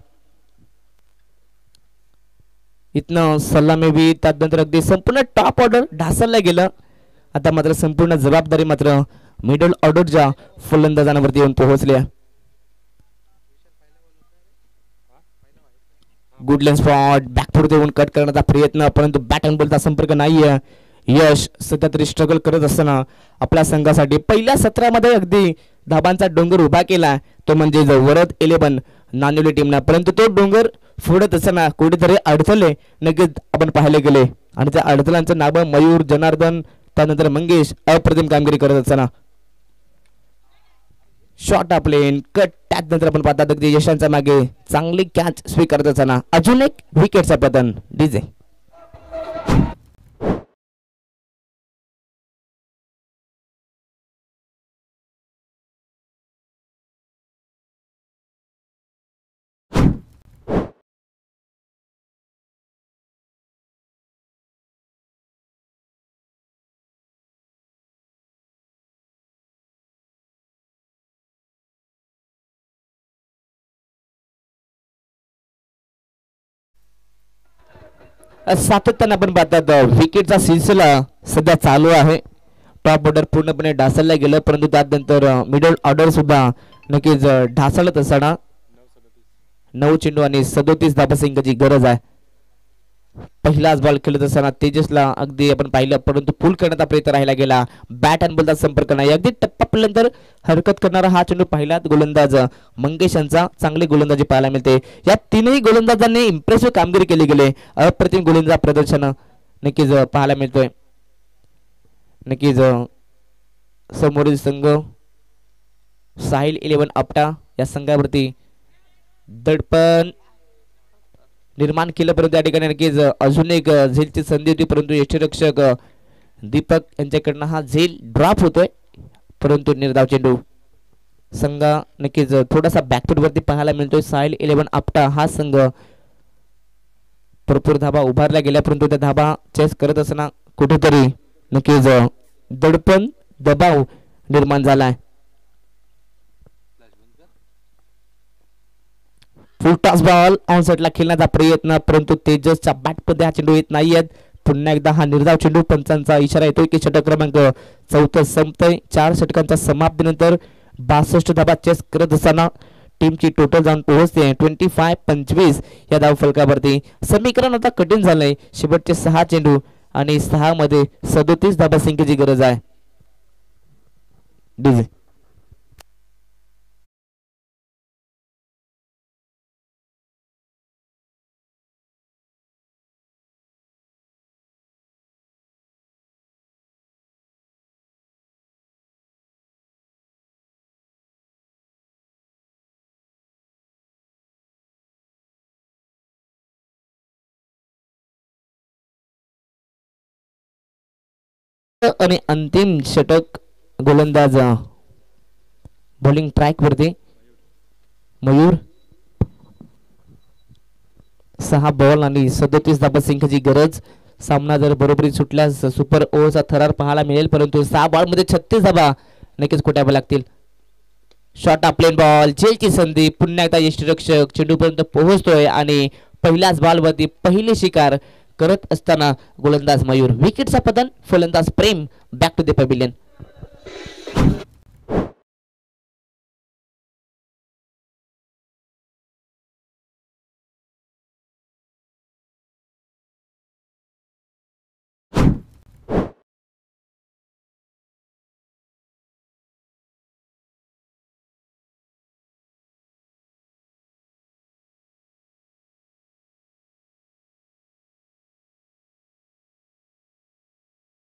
इथनं सलामी त्यानंतर अगदी संपूर्ण टॉप ऑर्डर ढासळलं गेलं. आता मात्र संपूर्ण जबाबदारी मात्र मिडल ऑर्डरच्या फलंदाजांवरती येऊन पोहोचल्या. गुड लेन स्पॉट बॅकफूट देऊन कट करण्याचा प्रयत्न परंतु बॅट अँड बॉलचा संपर्क नाहीये. यश सध्या तरी स्ट्रगल करत असताना आपल्या संघासाठी पहिल्या सत्रामध्ये अगदी धाबांचा डोंगर उभा केला तो म्हणजे वरद 11 नानवली टीमना परंतु तो डोंगर फोडत असताना कुठेतरी अडथळे नक्कीच आपण पाहिले गेले आणि त्या अडथळ्यांचं नाव मयूर जनार्दन त्यानंतर मंगेश अप्रतिम कामगिरी करत असताना शॉर्ट आपलेन कट त्यानंतर आपण पाहतात अगदी यशांच्या मागे चांगली कॅच स्वीकारत असताना अजून एक विकेटचा पतन डीजे. सातत्यानं आपण पाहतात विकेटचा सिलसिला सध्या चालू आहे. टॉप ऑर्डर पूर्णपणे ढासळला गेलं, परंतु त्यानंतर मिडल ऑर्डर सुद्धा नक्कीच ढासळत असताना 9 चेंडू आणि 37 धाबासंख्येची गरज आहे. पहिलाच बॉल खेळत असताना तेजसला अगदी आपण पाहिलं, परंतु पूल करण्याचा प्रयत्न राहिला गेला. बॅट आणि बॉलचा संपर्क नाही. अगदी टप्पा पडल्यानंतर हरकत करणारा हा चेंडू पहिलाच गोलंदाज मंगेश यांचा चांगली गोलंदाजी पाहायला मिळते. या तीनही गोलंदाजांनी इम्प्रेसिव्ह कामगिरी केली गेली. अप्रतिम गोलंदाज प्रदर्शन नक्कीच पाहायला मिळतोय. नक्कीच समोरील संघ साहिल 11 आपटा या संघावरती दडपण निर्माण केलं, परंतु या ठिकाणी नक्कीच अजून एक झेलची संधी होती, परंतु यष्टीरक्षक दीपक यांच्याकडनं हा झेल ड्रॉप होतोय. परंतु निर्धाव चेंडू संघ नक्कीच थोडासा बॅकफूट वरती पाहायला मिळतोय. साहिल 11 आपटा हा संघ भरपूर धाबा उभारल्या गेल्या, परंतु त्या धाबा चेस करत असताना कुठेतरी नक्कीच दडपण दबाव निर्माण झालाय. फुल टॉस बॉल ऑन साइडला खेळण्याचा प्रयत्न, परंतु तेजसच्या बॅटमध्ये हा चेंडू येत नाहीये. पुन्हा एकदा हा निर्धाव चेंडू. पंचांचा इशारा येतोय की षटक क्रमांक 4 संपतोय. 4 षटकांच्या समाप्तीनंतर 62 धाबा चेस करत असताना टीमची टोटल जाऊन पोहोचते 25-25 या धावफलकावरती. समीकरण आता कठीण झालंय. शेवटचे 6 चेंडू आणि 6 मध्ये 37 धाबा संख्येची गरज आहे. डीजे आणि अंतिम षटक गोलंदाज बॉलिंग ट्रॅक वरती मयूर. 6 बॉल आणि 37 धाबा संख्येची गरज. सामना जर बरोबरी सुटल्यास सुपर ओव्हरचा थरार पाहायला मिळेल, परंतु 6 बॉल मध्ये 36 धाबा नक्कीच कोट्यावर लागतील. शॉर्ट ऑफ प्लेन बॉल, जेलची संधी. पुन्हा एकदा यष्टीरक्षक चेंडूपर्यंत पोहोचतोय आणि पहिल्याच बॉल वरती पहिली शिकार करत असताना गोलंदाज मयूर. विकेटचा पतन, फलंदाज प्रेम बॅक टू द पॅव्हिलियन.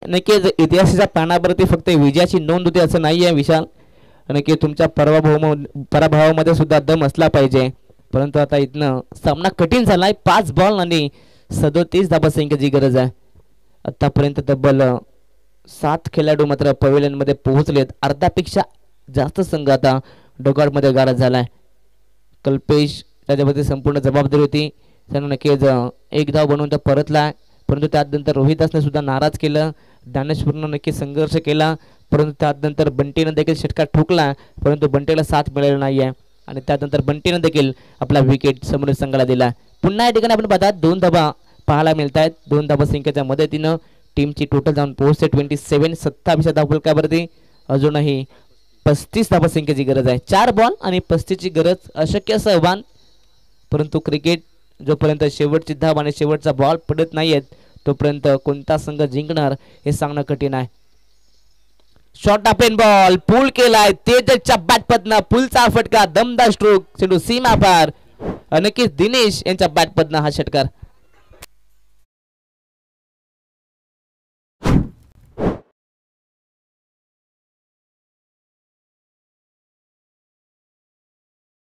नक्कीच इतिहासाच्या पानावरती फक्त विजयाची नोंद होते असं नाही आहे विशाल. नक्की तुमच्या पराभवामध्ये सुद्धा दम असला पाहिजे, परंतु आता इथनं सामना कठीण झालाय. 5 बॉल आणि 37 धाबा संख्येची गरज आहे. आतापर्यंत तब्बल 7 खेळाडू मात्र पवेलियन मध्ये पोहोचलेत. अर्ध्यापेक्षा जास्त संघ आता डॉगआउट मध्ये गारद झालाय. कल्पेश त्याच्यावरती संपूर्ण जबाबदारी होती. त्यानं नक्कीच 1 धाव बनवून परतला, परंतु त्यानंतर रोहिदासने सुद्धा नाराज केलं. दानेश्वरनं नक्की संघर्ष केला, परंतु त्यानंतर बंटीनं देखील षटकार ठोकला, परंतु बंटीला साथ मिळाली नाहीये आणि त्यानंतर बंटीनं देखील आपला विकेट समोर संघाला दिला. पुन्हा या ठिकाणी आपण पाहतात 2 धाबा पाहायला मिळत आहेत. 2 धाबा संख्येच्या मदतीनं टीमची टोटल जाऊन पोहोचते 27 धावफलकावरती. अजूनही 35 धाबा संख्येची गरज आहे. 4 बॉल आणि 35 ची गरज अशक्य असं आव्हान, परंतु क्रिकेट जोपर्यंत शेवटची धाव आणि शेवटचा बॉल पडत नाहीयेत तोपर्यंत कोणता संघ जिंकणार हे सांगणं कठीण आहे. शॉर्ट ऑफ एन बॉल पूल केलाय तेजसच्या बॅटपदनं. पुलचा फटका, दमदार स्ट्रोक, चेंडू सीमा पार. नक्कीच दिनेश यांच्या बॅटपदनं हा षटकार.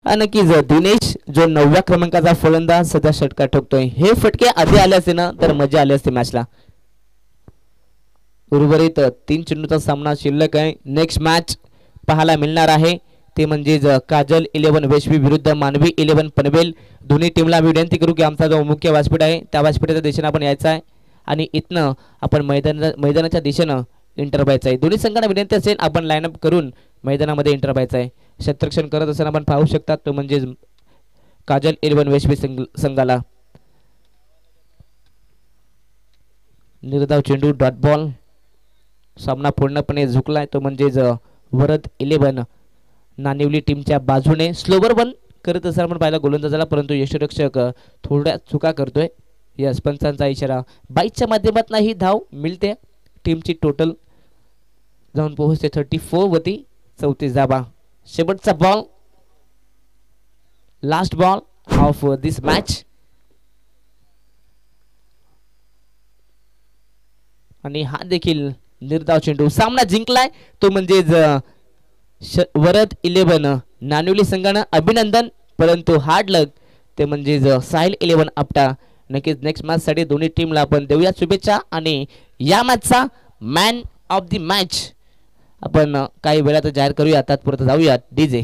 नक्कीच दिनेश जो 9व्या क्रमांकाचा फलंदाज सध्या षटकार ठोकतोय. हे फटके आधी आले असते ना तर मजा आली असते मॅचला. उर्वरित 3 चेंडूचा सामना शिल्लक आहे. नेक्स्ट मॅच पाहायला मिळणार आहे ते म्हणजेच काजल 11 वेशवी विरुद्ध मानवी 11 पनवेल. दोन्ही टीमला विनंती करू की आमचा जो मुख्य व्यासपीठ आहे त्या व्यासपीठाच्या दिशेने आपण यायचं आहे आणि इथनं आपण मैदानाच्या दिशेनं एंटर व्हायचं आहे. दोन्ही संघांना विनंती असेल आपण लाईनअप करून मैदानामध्ये एंटर व्हायचं आहे. क्षेत्ररक्षण करत असताना आपण पाहू शकता तो म्हणजे काजल 11 वेशवी संघाला. निर्धाव चेंडू डॉट बॉल. सामना पूर्णपणे झुकलाय तो म्हणजेच वरद 11 नानिवली टीमच्या बाजूने. स्लोवर वन करत असताना आपण पाहिला गोलंदाजाला, परंतु यष्टिरक्षक थोड्या चुका करतोय. यस, पंचांचा इशारा. 22च्या माध्यमातून ही धाव मिळते. टीमची टोटल जाऊन पोहोचते 34 वरती. 34 धावा. शेवटचा ball, last ball of this match. आणि हा देखील निर्धाव चेंडू. सामना जिंकलाय तो म्हणजेच वरद 11 नानिवली संघानं. अभिनंदन, परंतु हार्ड लक ते म्हणजेच साहिल 11 आपटा. नक्कीच नेक्स्ट मॅच साठी दोन्ही टीमला आपण देऊया शुभेच्छा. आणि या मॅचचा मॅन ऑफ द मॅच आपण काही वेळात जाहीर करूया. तात्पुरतं जाऊया डीजे.